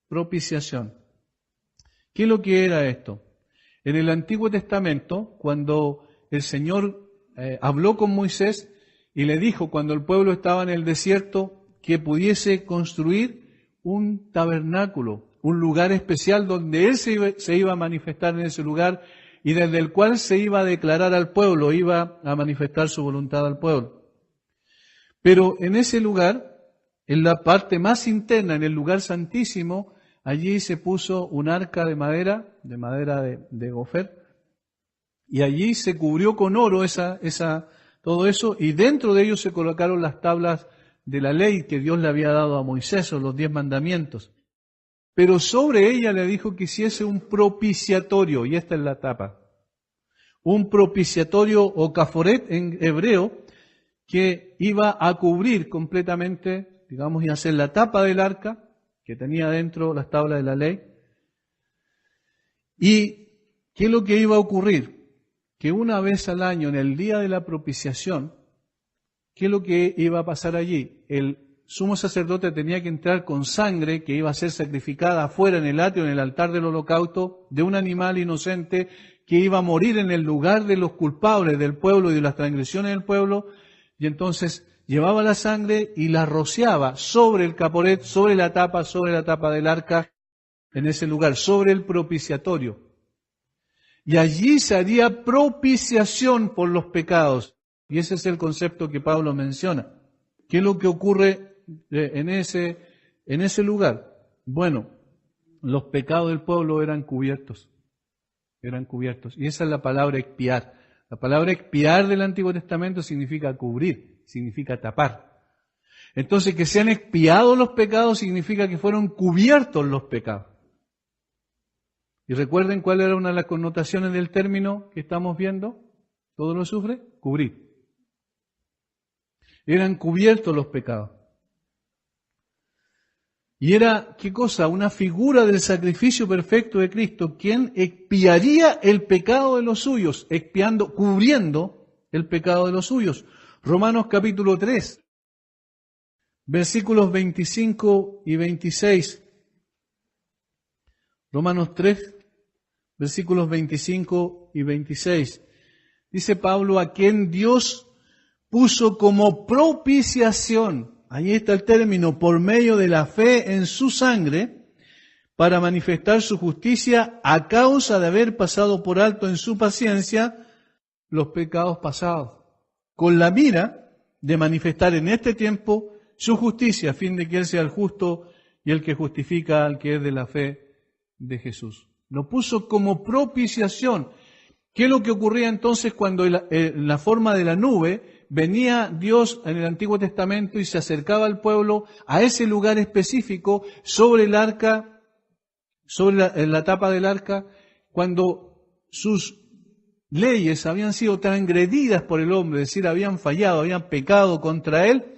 Propiciación. ¿Qué es lo que era esto? En el Antiguo Testamento, cuando el Señor habló con Moisés y le dijo, cuando el pueblo estaba en el desierto, que pudiese construir un tabernáculo, un lugar especial donde Él se iba a manifestar en ese lugar y desde el cual se iba a declarar al pueblo, iba a manifestar su voluntad al pueblo. Pero en ese lugar, en la parte más interna, en el lugar santísimo, allí se puso un arca de madera de gofer, y allí se cubrió con oro todo eso, y dentro de ello se colocaron las tablas de la ley que Dios le había dado a Moisés, o los 10 mandamientos. Pero sobre ella le dijo que hiciese un propiciatorio, y esta es la tapa. Un propiciatorio o caforet en hebreo, que iba a cubrir completamente, digamos, y hacer la tapa del arca, que tenía dentro las tablas de la ley. ¿Y qué es lo que iba a ocurrir? Que una vez al año, en el día de la propiciación, ¿qué es lo que iba a pasar allí? El sumo sacerdote tenía que entrar con sangre que iba a ser sacrificada afuera en el atrio, en el altar del holocausto, de un animal inocente que iba a morir en el lugar de los culpables del pueblo y de las transgresiones del pueblo, y entonces llevaba la sangre y la rociaba sobre el caporet, sobre la tapa del arca, en ese lugar, sobre el propiciatorio. Y allí se haría propiciación por los pecados. Y ese es el concepto que Pablo menciona. ¿Qué es lo que ocurre en ese lugar? Bueno, los pecados del pueblo eran cubiertos. Y esa es la palabra expiar. La palabra expiar del Antiguo Testamento significa cubrir, significa tapar. Entonces, que sean expiados los pecados significa que fueron cubiertos los pecados. Y recuerden cuál era una de las connotaciones del término que estamos viendo. ¿Todo lo sufre? Cubrir. Eran cubiertos los pecados. Y era, ¿qué cosa? Una figura del sacrificio perfecto de Cristo, quien expiaría el pecado de los suyos, cubriendo el pecado de los suyos. Romanos capítulo 3, versículos 25 y 26. Romanos 3, versículos 25 y 26. Dice Pablo, a quien Dios puso como propiciación, ahí está el término, por medio de la fe en su sangre, para manifestar su justicia a causa de haber pasado por alto en su paciencia los pecados pasados, con la mira de manifestar en este tiempo su justicia, a fin de que Él sea el justo y el que justifica al que es de la fe de Jesús. Lo puso como propiciación. ¿Qué es lo que ocurría entonces cuando en la forma de la nube venía Dios en el Antiguo Testamento y se acercaba al pueblo a ese lugar específico sobre el arca, en la tapa del arca, cuando sus leyes habían sido transgredidas por el hombre, es decir, habían fallado, habían pecado contra él?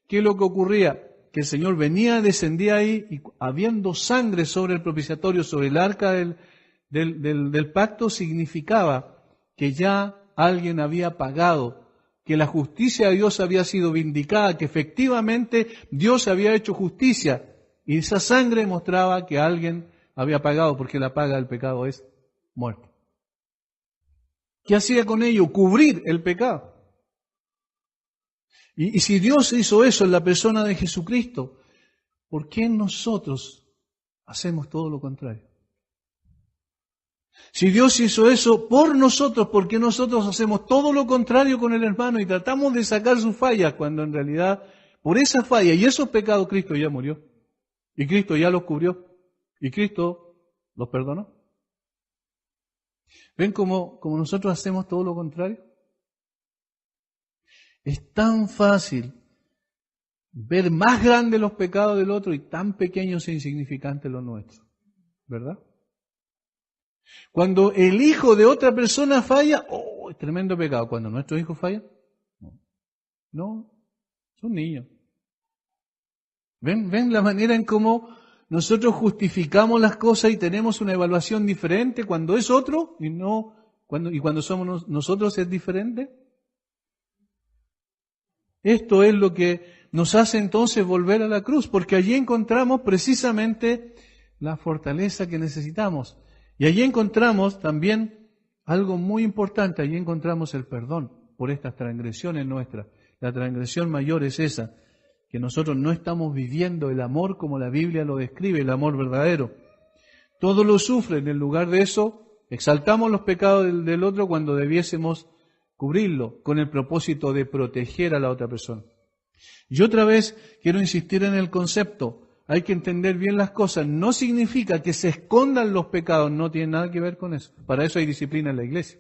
¿Qué es lo que ocurría? Que el Señor venía, descendía ahí y habiendo sangre sobre el propiciatorio, sobre el arca del pacto, significaba que ya alguien había pagado, que la justicia de Dios había sido vindicada, que efectivamente Dios había hecho justicia. Y esa sangre mostraba que alguien había pagado, porque la paga del pecado es muerte. ¿Qué hacía con ello? Cubrir el pecado. Y si Dios hizo eso en la persona de Jesucristo, ¿por qué nosotros hacemos todo lo contrario? Si Dios hizo eso por nosotros, ¿por qué nosotros hacemos todo lo contrario con el hermano y tratamos de sacar sus fallas cuando en realidad por esa falla y esos pecados Cristo ya murió? Y Cristo ya los cubrió. Y Cristo los perdonó. ¿Ven cómo nosotros hacemos todo lo contrario? Es tan fácil ver más grandes los pecados del otro y tan pequeños e insignificantes los nuestros, ¿verdad? Cuando el hijo de otra persona falla, ¡oh, es tremendo pecado! Cuando nuestros hijos fallan, no, son niños. ¿Ven la manera en cómo nosotros justificamos las cosas y tenemos una evaluación diferente cuando es otro y cuando somos nosotros es diferente? Esto es lo que nos hace entonces volver a la cruz, porque allí encontramos precisamente la fortaleza que necesitamos. Y allí encontramos también algo muy importante, allí encontramos el perdón por estas transgresiones nuestras. La transgresión mayor es esa, que nosotros no estamos viviendo el amor como la Biblia lo describe, el amor verdadero. Todo lo sufre, en lugar de eso, exaltamos los pecados del otro cuando debiésemos cubrirlo con el propósito de proteger a la otra persona. Y otra vez quiero insistir en el concepto, hay que entender bien las cosas, no significa que se escondan los pecados, no tiene nada que ver con eso, para eso hay disciplina en la iglesia,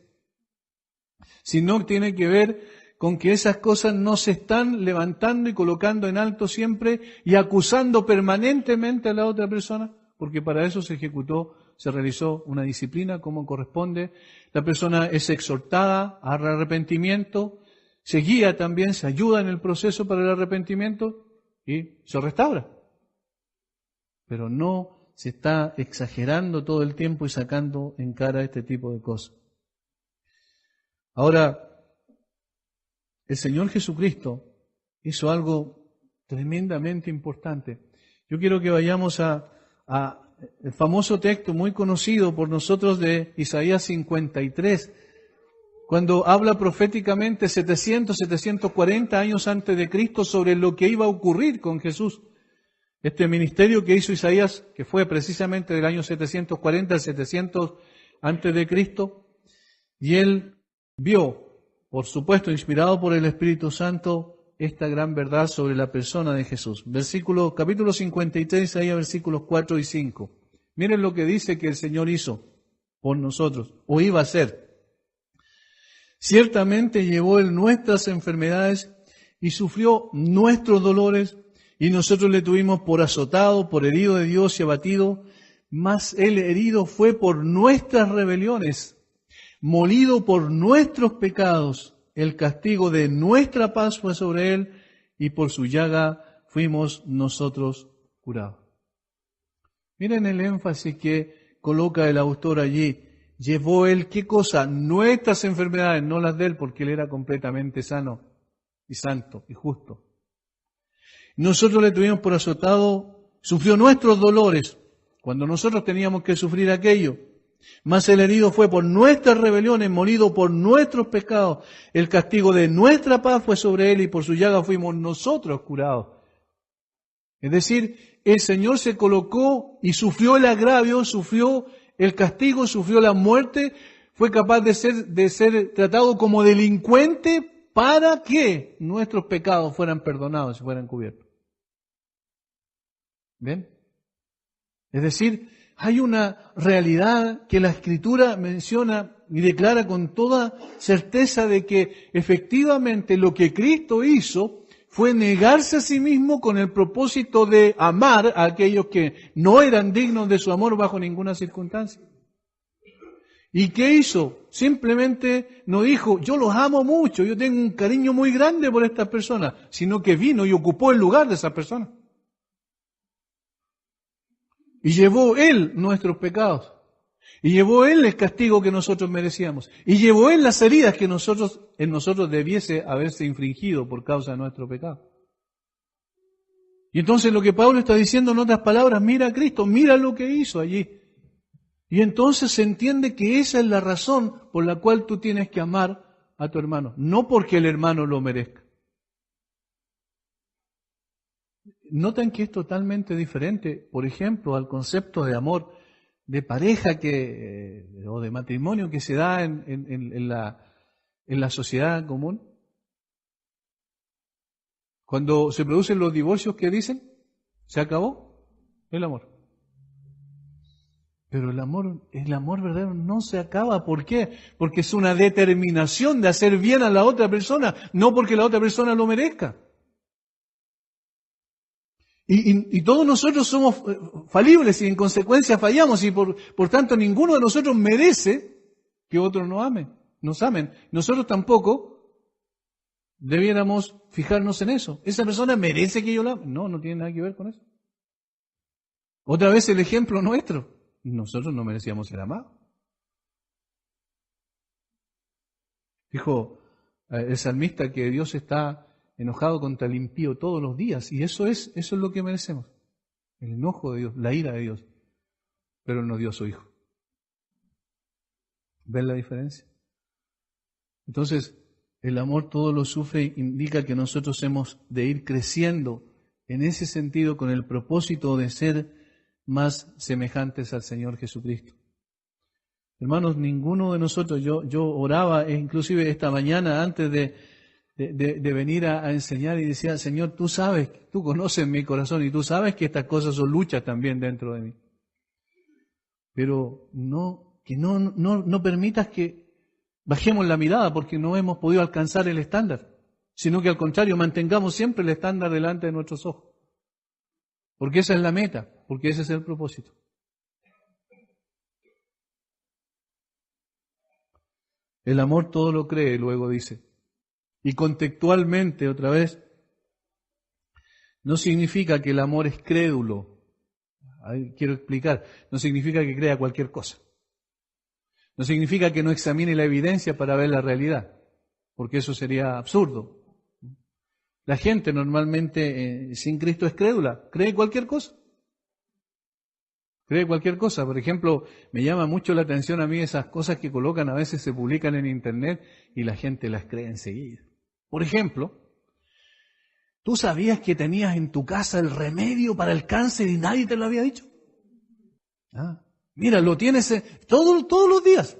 sino tiene que ver con que esas cosas no se están levantando y colocando en alto siempre y acusando permanentemente a la otra persona, porque para eso se realizó una disciplina como corresponde. La persona es exhortada al arrepentimiento, se guía también, se ayuda en el proceso para el arrepentimiento y se restaura. Pero no se está exagerando todo el tiempo y sacando en cara este tipo de cosas. Ahora, el Señor Jesucristo hizo algo tremendamente importante. Yo quiero que vayamos a el famoso texto muy conocido por nosotros de Isaías 53, cuando habla proféticamente 740 años antes de Cristo sobre lo que iba a ocurrir con Jesús. Este ministerio que hizo Isaías, que fue precisamente del año 740 al 700 antes de Cristo, y él vio, por supuesto, inspirado por el Espíritu Santo, esta gran verdad sobre la persona de Jesús. Capítulo 53, ahí a versículos 4 y 5. Miren lo que dice que el Señor hizo por nosotros, o iba a hacer. Ciertamente llevó Él nuestras enfermedades y sufrió nuestros dolores, y nosotros le tuvimos por azotado, por herido de Dios y abatido, mas Él herido fue por nuestras rebeliones, molido por nuestros pecados. El castigo de nuestra paz fue sobre Él, y por su llaga fuimos nosotros curados. Miren el énfasis que coloca el autor allí. Llevó Él, ¿qué cosa? Nuestras enfermedades, no las de Él, porque Él era completamente sano y santo y justo. Nosotros le tuvimos por azotado, sufrió nuestros dolores, cuando nosotros teníamos que sufrir aquello. Mas el herido fue por nuestras rebeliones, molido por nuestros pecados. El castigo de nuestra paz fue sobre Él, y por su llaga fuimos nosotros curados. Es decir, el Señor se colocó y sufrió el agravio, sufrió el castigo, sufrió la muerte, fue capaz de ser tratado como delincuente para que nuestros pecados fueran perdonados y fueran cubiertos. ¿Ven? Es decir, hay una realidad que la Escritura menciona y declara con toda certeza de que efectivamente lo que Cristo hizo fue negarse a sí mismo con el propósito de amar a aquellos que no eran dignos de su amor bajo ninguna circunstancia. ¿Y qué hizo? Simplemente no dijo, yo los amo mucho, yo tengo un cariño muy grande por estas personas, sino que vino y ocupó el lugar de esas personas. Y llevó Él nuestros pecados. Y llevó Él el castigo que nosotros merecíamos. Y llevó Él las heridas que en nosotros debiese haberse infringido por causa de nuestro pecado. Y entonces lo que Pablo está diciendo en otras palabras, mira a Cristo, mira lo que hizo allí. Y entonces se entiende que esa es la razón por la cual tú tienes que amar a tu hermano. No porque el hermano lo merezca. Notan que es totalmente diferente, por ejemplo, al concepto de amor de pareja o de matrimonio que se da en la sociedad común. Cuando se producen los divorcios, ¿qué dicen? ¿Se acabó el amor? Pero el amor verdadero no se acaba. ¿Por qué? Porque es una determinación de hacer bien a la otra persona, no porque la otra persona lo merezca. Y todos nosotros somos falibles y en consecuencia fallamos y por tanto ninguno de nosotros merece que otros nos amen. Nosotros tampoco debiéramos fijarnos en eso. ¿Esa persona merece que yo la ame? No tiene nada que ver con eso. Otra vez el ejemplo nuestro. Nosotros no merecíamos ser amados. Dijo el salmista que Dios está enojado contra el impío todos los días, y eso es lo que merecemos. El enojo de Dios, la ira de Dios. Pero Él nos dio a su Hijo. ¿Ven la diferencia? Entonces, el amor todo lo sufre indica que nosotros hemos de ir creciendo en ese sentido con el propósito de ser más semejantes al Señor Jesucristo. Hermanos, ninguno de nosotros, yo oraba, inclusive esta mañana antes de venir a enseñar y decía, Señor, tú sabes, tú conoces mi corazón y tú sabes que estas cosas son luchas también dentro de mí. Pero no permitas que bajemos la mirada porque no hemos podido alcanzar el estándar, sino que al contrario, mantengamos siempre el estándar delante de nuestros ojos. Porque esa es la meta, porque ese es el propósito. El amor todo lo cree, luego dice. Y contextualmente, otra vez, no significa que el amor es crédulo. Quiero explicar, no significa que crea cualquier cosa. No significa que no examine la evidencia para ver la realidad, porque eso sería absurdo. La gente normalmente sin Cristo es crédula, cree cualquier cosa. Cree cualquier cosa. Por ejemplo, me llama mucho la atención a mí esas cosas que colocan, a veces se publican en internet y la gente las cree enseguida. Por ejemplo, ¿tú sabías que tenías en tu casa el remedio para el cáncer y nadie te lo había dicho? Mira, lo tienes todos los días.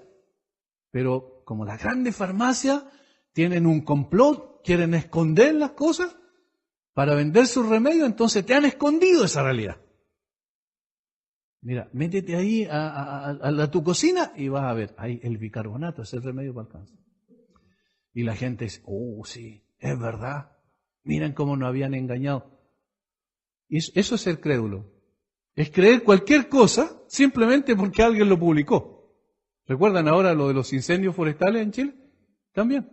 Pero como las grandes farmacias tienen un complot, quieren esconder las cosas para vender sus remedios, entonces te han escondido esa realidad. Mira, métete ahí a tu cocina y vas a ver, ahí el bicarbonato es el remedio para el cáncer. Y la gente dice, sí, es verdad. Miren cómo nos habían engañado. Y eso es ser crédulo. Es creer cualquier cosa simplemente porque alguien lo publicó. ¿Recuerdan ahora lo de los incendios forestales en Chile? También.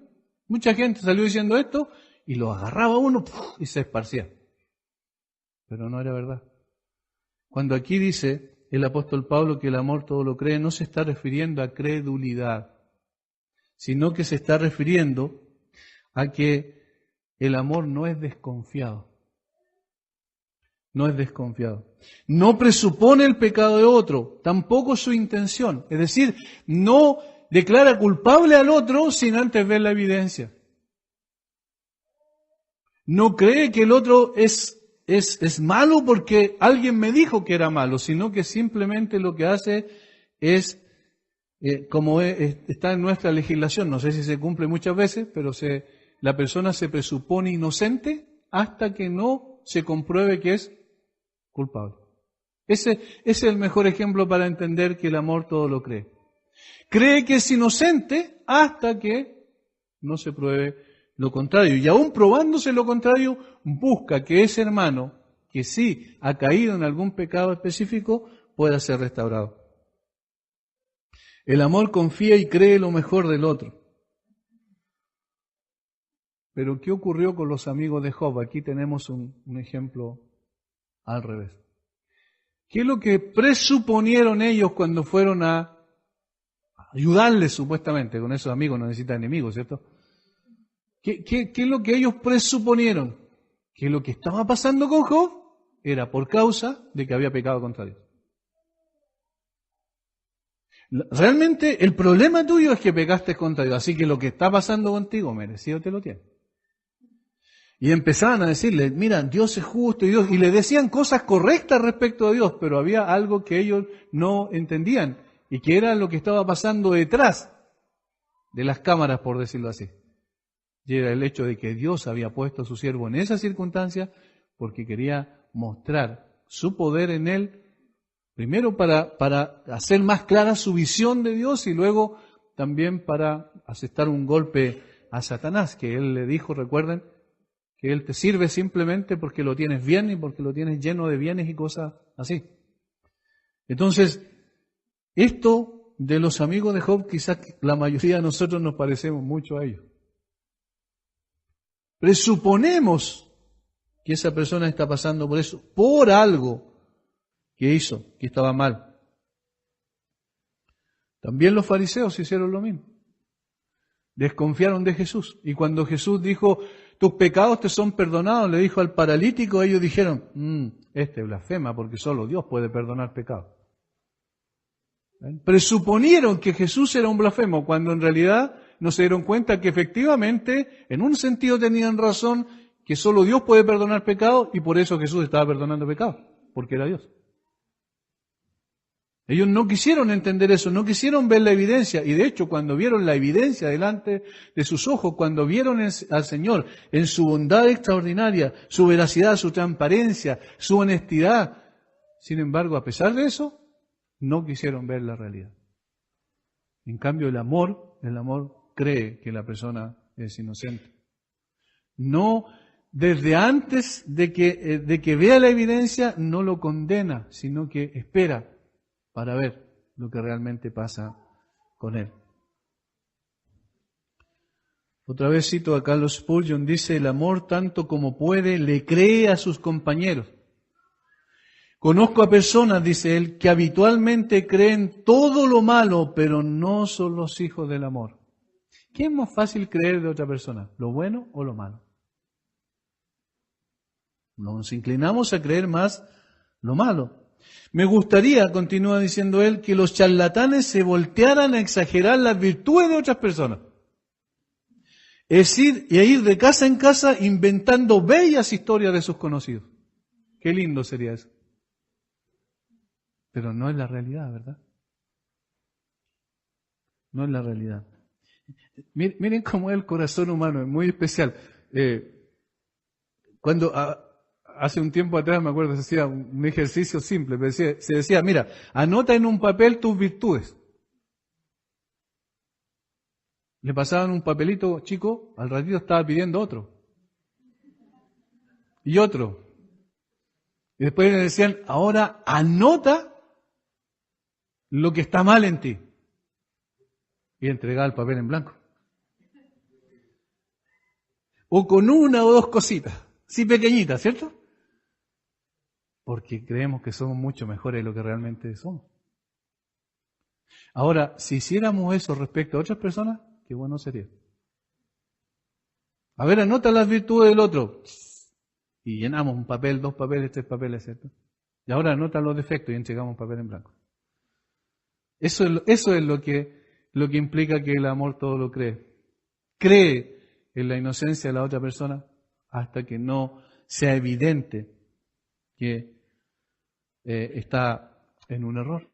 Mucha gente salió diciendo esto y lo agarraba uno y se esparcía. Pero no era verdad. Cuando aquí dice el apóstol Pablo que el amor todo lo cree, no se está refiriendo a credulidad, sino que se está refiriendo a que el amor no es desconfiado. No es desconfiado. No presupone el pecado de otro, tampoco su intención. Es decir, no declara culpable al otro sin antes ver la evidencia. No cree que el otro es malo porque alguien me dijo que era malo, sino que simplemente lo que hace es, como está en nuestra legislación, no sé si se cumple muchas veces, pero la persona se presupone inocente hasta que no se compruebe que es culpable. Ese es el mejor ejemplo para entender que el amor todo lo cree. Cree que es inocente hasta que no se pruebe lo contrario. Y aún probándose lo contrario, busca que ese hermano, que sí ha caído en algún pecado específico, pueda ser restaurado. El amor confía y cree lo mejor del otro. Pero ¿qué ocurrió con los amigos de Job? Aquí tenemos un ejemplo al revés. ¿Qué es lo que presuponieron ellos cuando fueron a ayudarles supuestamente? Con esos amigos no necesitan enemigos, ¿cierto? ¿Qué es lo que ellos presuponieron? Que lo que estaba pasando con Job era por causa de que había pecado contra Dios. Realmente el problema tuyo es que pecaste contra Dios, así que lo que está pasando contigo merecido te lo tiene. Y empezaban a decirle, mira, Dios es justo y le decían cosas correctas respecto a Dios, pero había algo que ellos no entendían y que era lo que estaba pasando detrás de las cámaras, por decirlo así. Y era el hecho de que Dios había puesto a su siervo en esa circunstancia porque quería mostrar su poder en él, primero para hacer más clara su visión de Dios y luego también para asestar un golpe a Satanás, que él le dijo, recuerden, que él te sirve simplemente porque lo tienes bien y porque lo tienes lleno de bienes y cosas así. Entonces, esto de los amigos de Job, quizás la mayoría de nosotros nos parecemos mucho a ellos. Presuponemos que esa persona está pasando por eso, por algo que hizo, que estaba mal. También los fariseos hicieron lo mismo. Desconfiaron de Jesús. Y cuando Jesús dijo, tus pecados te son perdonados, le dijo al paralítico, ellos dijeron, este blasfema porque solo Dios puede perdonar pecados. Presuponieron que Jesús era un blasfemo, cuando en realidad no se dieron cuenta que efectivamente, en un sentido tenían razón, que solo Dios puede perdonar pecados y por eso Jesús estaba perdonando pecados, porque era Dios. Ellos no quisieron entender eso, no quisieron ver la evidencia. Y de hecho, cuando vieron la evidencia delante de sus ojos, cuando vieron al Señor en su bondad extraordinaria, su veracidad, su transparencia, su honestidad, sin embargo, a pesar de eso, no quisieron ver la realidad. En cambio, el amor cree que la persona es inocente. No, desde antes de que vea la evidencia, no lo condena, sino que espera para ver lo que realmente pasa con él. Otra vez cito a Carlos Spurgeon, dice, el amor tanto como puede le cree a sus compañeros. Conozco a personas, dice él, que habitualmente creen todo lo malo, pero no son los hijos del amor. ¿Qué es más fácil creer de otra persona? ¿Lo bueno o lo malo? Nos inclinamos a creer más lo malo. Me gustaría, continúa diciendo él, que los charlatanes se voltearan a exagerar las virtudes de otras personas. Es ir de casa en casa inventando bellas historias de sus conocidos. Qué lindo sería eso. Pero no es la realidad, ¿verdad? No es la realidad. Miren cómo es el corazón humano, es muy especial. Cuando hace un tiempo atrás, me acuerdo, se hacía un ejercicio simple, se decía, mira, anota en un papel tus virtudes. Le pasaban un papelito chico, al ratito estaba pidiendo otro. Y otro. Y después le decían, ahora anota lo que está mal en ti. Y entregaba el papel en blanco. O con una o dos cositas, sí pequeñitas, ¿cierto? Porque creemos que somos mucho mejores de lo que realmente somos. Ahora, si hiciéramos eso respecto a otras personas, qué bueno sería. A ver, anota las virtudes del otro. Y llenamos un papel, 2 papeles, 3 papeles, ¿cierto? Y ahora anota los defectos y entregamos un papel en blanco. Eso es lo que implica que el amor todo lo cree. Cree en la inocencia de la otra persona hasta que no sea evidente que está en un error.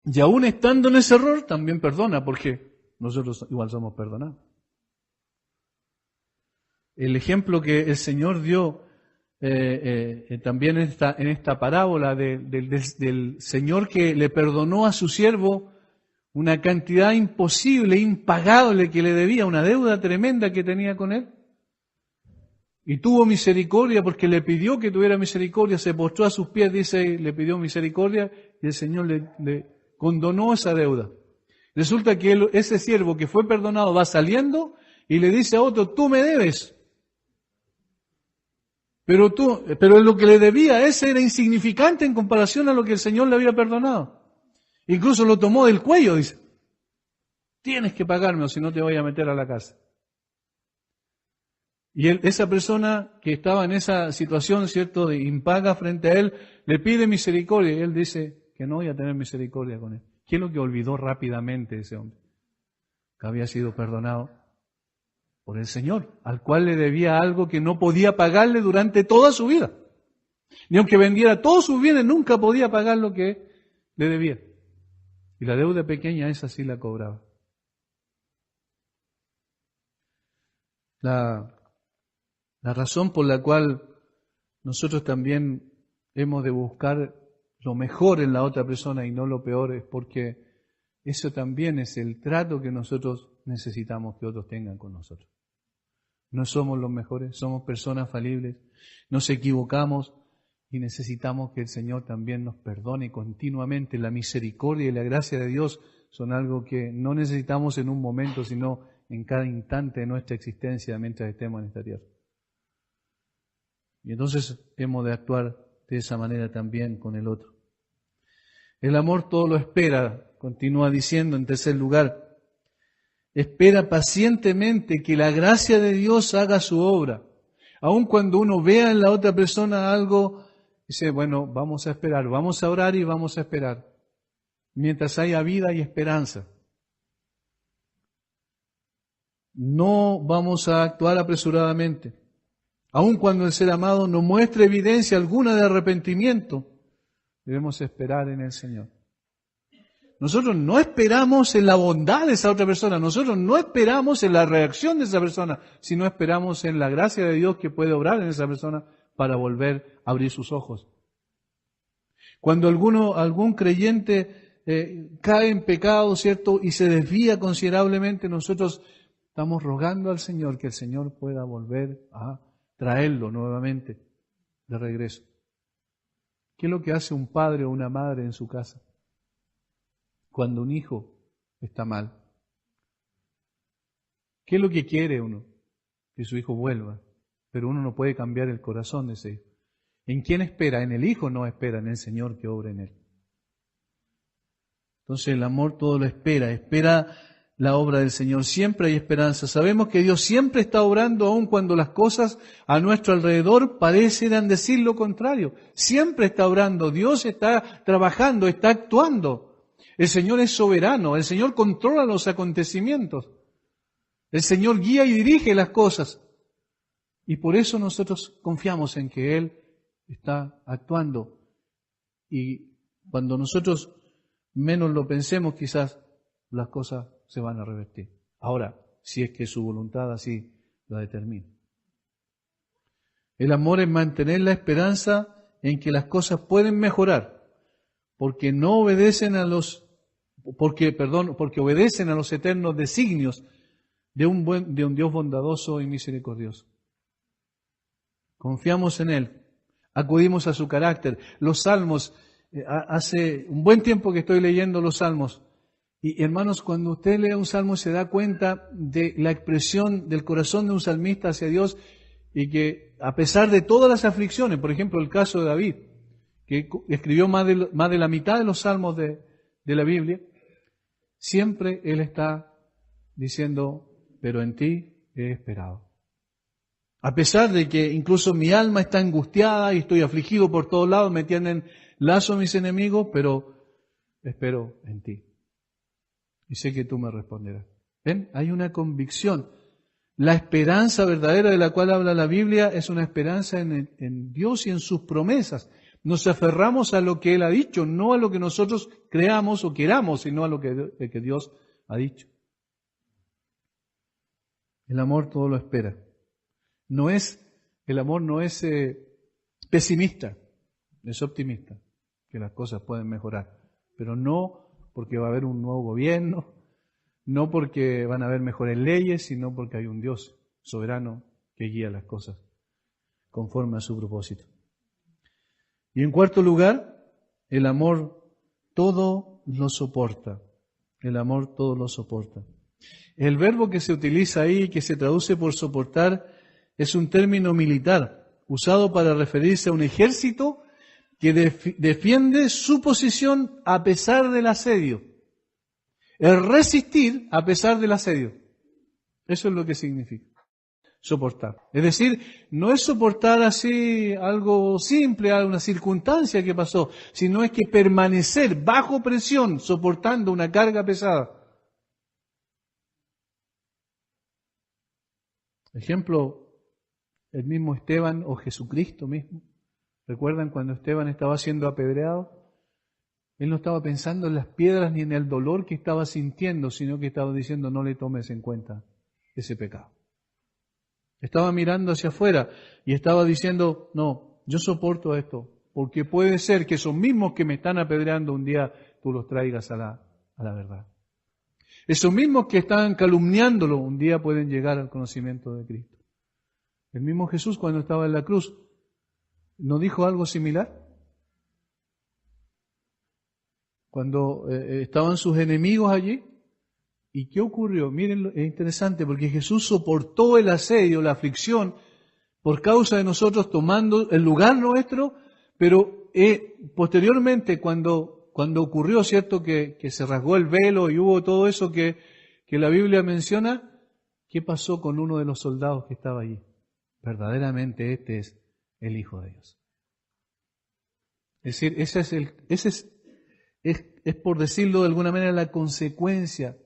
Y aún estando en ese error, también perdona, porque nosotros igual somos perdonados. El ejemplo que el Señor dio también en esta parábola del Señor que le perdonó a su siervo una cantidad imposible, impagable que le debía, una deuda tremenda que tenía con él. Y tuvo misericordia porque le pidió que tuviera misericordia, se postró a sus pies, dice, le pidió misericordia y el Señor le condonó esa deuda. Resulta que ese siervo que fue perdonado va saliendo y le dice a otro, tú me debes. Pero lo que le debía, ese era insignificante en comparación a lo que el Señor le había perdonado. Incluso lo tomó del cuello, dice. Tienes que pagarme o si no te voy a meter a la cárcel. Y esa persona que estaba en esa situación, ¿cierto?, de impaga frente a él, le pide misericordia y él dice que no voy a tener misericordia con él. ¿Qué es lo que olvidó rápidamente ese hombre? Que había sido perdonado por el Señor, al cual le debía algo que no podía pagarle durante toda su vida. Ni aunque vendiera todos sus bienes, nunca podía pagar lo que le debía. Y la deuda pequeña, esa sí la cobraba. La razón por la cual nosotros también hemos de buscar lo mejor en la otra persona y no lo peor es porque eso también es el trato que nosotros necesitamos que otros tengan con nosotros. No somos los mejores, somos personas falibles, nos equivocamos y necesitamos que el Señor también nos perdone continuamente. La misericordia y la gracia de Dios son algo que no necesitamos en un momento, sino en cada instante de nuestra existencia mientras estemos en esta tierra. Y entonces hemos de actuar de esa manera también con el otro. El amor todo lo espera, continúa diciendo en tercer lugar. Espera pacientemente que la gracia de Dios haga su obra. Aun cuando uno vea en la otra persona algo, dice, bueno, vamos a esperar, vamos a orar y vamos a esperar. Mientras haya vida y esperanza. No vamos a actuar apresuradamente. Aun cuando el ser amado no muestre evidencia alguna de arrepentimiento, debemos esperar en el Señor. Nosotros no esperamos en la bondad de esa otra persona, nosotros no esperamos en la reacción de esa persona, sino esperamos en la gracia de Dios que puede obrar en esa persona para volver a abrir sus ojos. Cuando algún creyente cae en pecado, ¿cierto?, y se desvía considerablemente, nosotros estamos rogando al Señor que el Señor pueda volver a traerlo nuevamente de regreso. ¿Qué es lo que hace un padre o una madre en su casa cuando un hijo está mal? ¿Qué es lo que quiere uno? Que su hijo vuelva. Pero uno no puede cambiar el corazón de ese hijo. ¿En quién espera? En el hijo no espera, en el Señor que obra en él. Entonces el amor todo lo espera la obra del Señor. Siempre hay esperanza. Sabemos que Dios siempre está obrando aun cuando las cosas a nuestro alrededor parecieran decir lo contrario. Siempre está obrando. Dios está trabajando, está actuando. El Señor es soberano. El Señor controla los acontecimientos. El Señor guía y dirige las cosas. Y por eso nosotros confiamos en que Él está actuando. Y cuando nosotros menos lo pensemos, quizás las cosas se van a revertir. Ahora, si es que su voluntad así la determina. El amor es mantener la esperanza en que las cosas pueden mejorar, porque obedecen a los eternos designios de un Dios bondadoso y misericordioso. Confiamos en Él, acudimos a su carácter. Los salmos, hace un buen tiempo que estoy leyendo los salmos. Y hermanos, cuando usted lee un salmo se da cuenta de la expresión del corazón de un salmista hacia Dios y que a pesar de todas las aflicciones, por ejemplo el caso de David, que escribió más de la mitad de los salmos de la Biblia, siempre él está diciendo, pero en ti he esperado. A pesar de que incluso mi alma está angustiada y estoy afligido por todos lados, me tienen lazo mis enemigos, pero espero en ti. Y sé que tú me responderás. ¿Ven? Hay una convicción. La esperanza verdadera de la cual habla la Biblia es una esperanza en Dios y en sus promesas. Nos aferramos a lo que Él ha dicho, no a lo que nosotros creamos o queramos, sino a lo que Dios ha dicho. El amor todo lo espera. El amor no es pesimista, es optimista, que las cosas pueden mejorar, pero no porque va a haber un nuevo gobierno, no porque van a haber mejores leyes, sino porque hay un Dios soberano que guía las cosas conforme a su propósito. Y en cuarto lugar, el amor todo lo soporta. El amor todo lo soporta. El verbo que se utiliza ahí, que se traduce por soportar, es un término militar, usado para referirse a un ejército que defiende su posición a pesar del asedio. El resistir a pesar del asedio. Eso es lo que significa soportar. Es decir, no es soportar así algo simple, alguna circunstancia que pasó, sino es que permanecer bajo presión, soportando una carga pesada. Ejemplo, el mismo Esteban o Jesucristo mismo. ¿Recuerdan cuando Esteban estaba siendo apedreado? Él no estaba pensando en las piedras ni en el dolor que estaba sintiendo, sino que estaba diciendo, no le tomes en cuenta ese pecado. Estaba mirando hacia afuera y estaba diciendo, no, yo soporto esto, porque puede ser que esos mismos que me están apedreando un día tú los traigas a la verdad. Esos mismos que estaban calumniándolo un día pueden llegar al conocimiento de Cristo. El mismo Jesús cuando estaba en la cruz, ¿no dijo algo similar? Cuando estaban sus enemigos allí, ¿y qué ocurrió? Miren, es interesante porque Jesús soportó el asedio, la aflicción, por causa de nosotros tomando el lugar nuestro, pero posteriormente cuando ocurrió, ¿cierto?, que se rasgó el velo y hubo todo eso que la Biblia menciona, ¿qué pasó con uno de los soldados que estaba allí? Verdaderamente este es el Hijo de Dios. Es decir, es por decirlo de alguna manera la consecuencia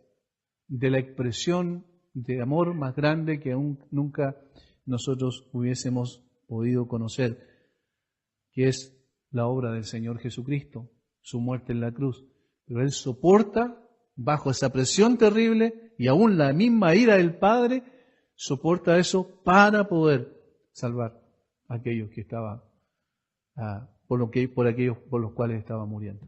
de la expresión de amor más grande que aún nunca nosotros hubiésemos podido conocer, que es la obra del Señor Jesucristo, su muerte en la cruz. Pero Él soporta bajo esa presión terrible y aún la misma ira del Padre, soporta eso para poder salvar a aquellos que estaban, por aquellos por los cuales estaba muriendo.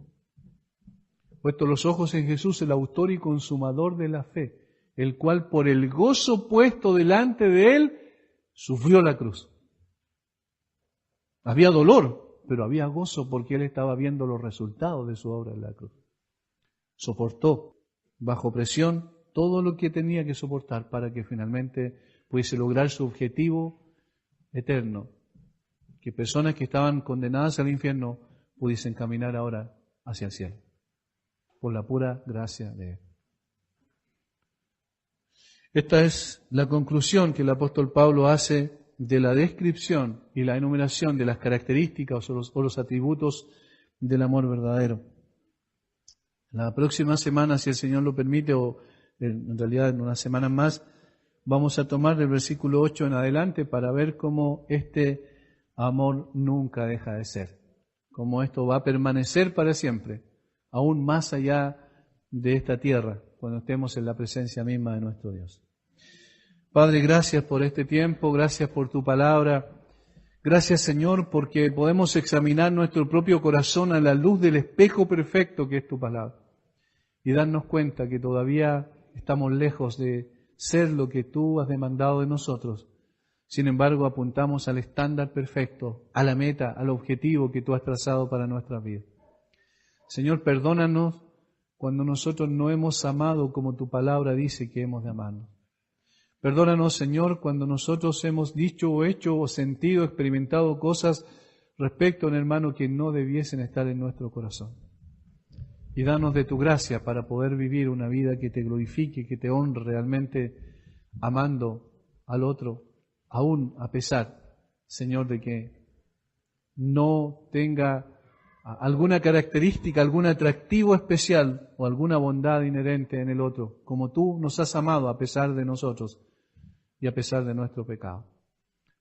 Puesto los ojos en Jesús, el autor y consumador de la fe, el cual por el gozo puesto delante de Él, sufrió la cruz. Había dolor, pero había gozo porque Él estaba viendo los resultados de su obra en la cruz. Soportó bajo presión todo lo que tenía que soportar para que finalmente pudiese lograr su objetivo eterno, que personas que estaban condenadas al infierno pudiesen caminar ahora hacia el cielo, por la pura gracia de Él. Esta es la conclusión que el apóstol Pablo hace de la descripción y la enumeración de las características o los atributos del amor verdadero. La próxima semana, si el Señor lo permite, o en realidad en unas semanas más, vamos a tomar el versículo 8 en adelante para ver cómo este amor nunca deja de ser, cómo esto va a permanecer para siempre, aún más allá de esta tierra, cuando estemos en la presencia misma de nuestro Dios. Padre, gracias por este tiempo, gracias por tu palabra, gracias Señor porque podemos examinar nuestro propio corazón a la luz del espejo perfecto que es tu palabra y darnos cuenta que todavía estamos lejos de ser lo que tú has demandado de nosotros. Sin embargo, apuntamos al estándar perfecto, a la meta, al objetivo que tú has trazado para nuestra vida. Señor, perdónanos cuando nosotros no hemos amado como tu palabra dice que hemos de amarnos. Perdónanos, Señor, cuando nosotros hemos dicho o hecho o sentido, experimentado cosas respecto a un hermano que no debiesen estar en nuestro corazón. Y danos de tu gracia para poder vivir una vida que te glorifique, que te honre realmente, amando al otro, aún a pesar, Señor, de que no tenga alguna característica, algún atractivo especial o alguna bondad inherente en el otro, como tú nos has amado a pesar de nosotros y a pesar de nuestro pecado.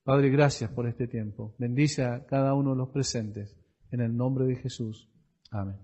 Padre, gracias por este tiempo. Bendice a cada uno de los presentes. En el nombre de Jesús. Amén.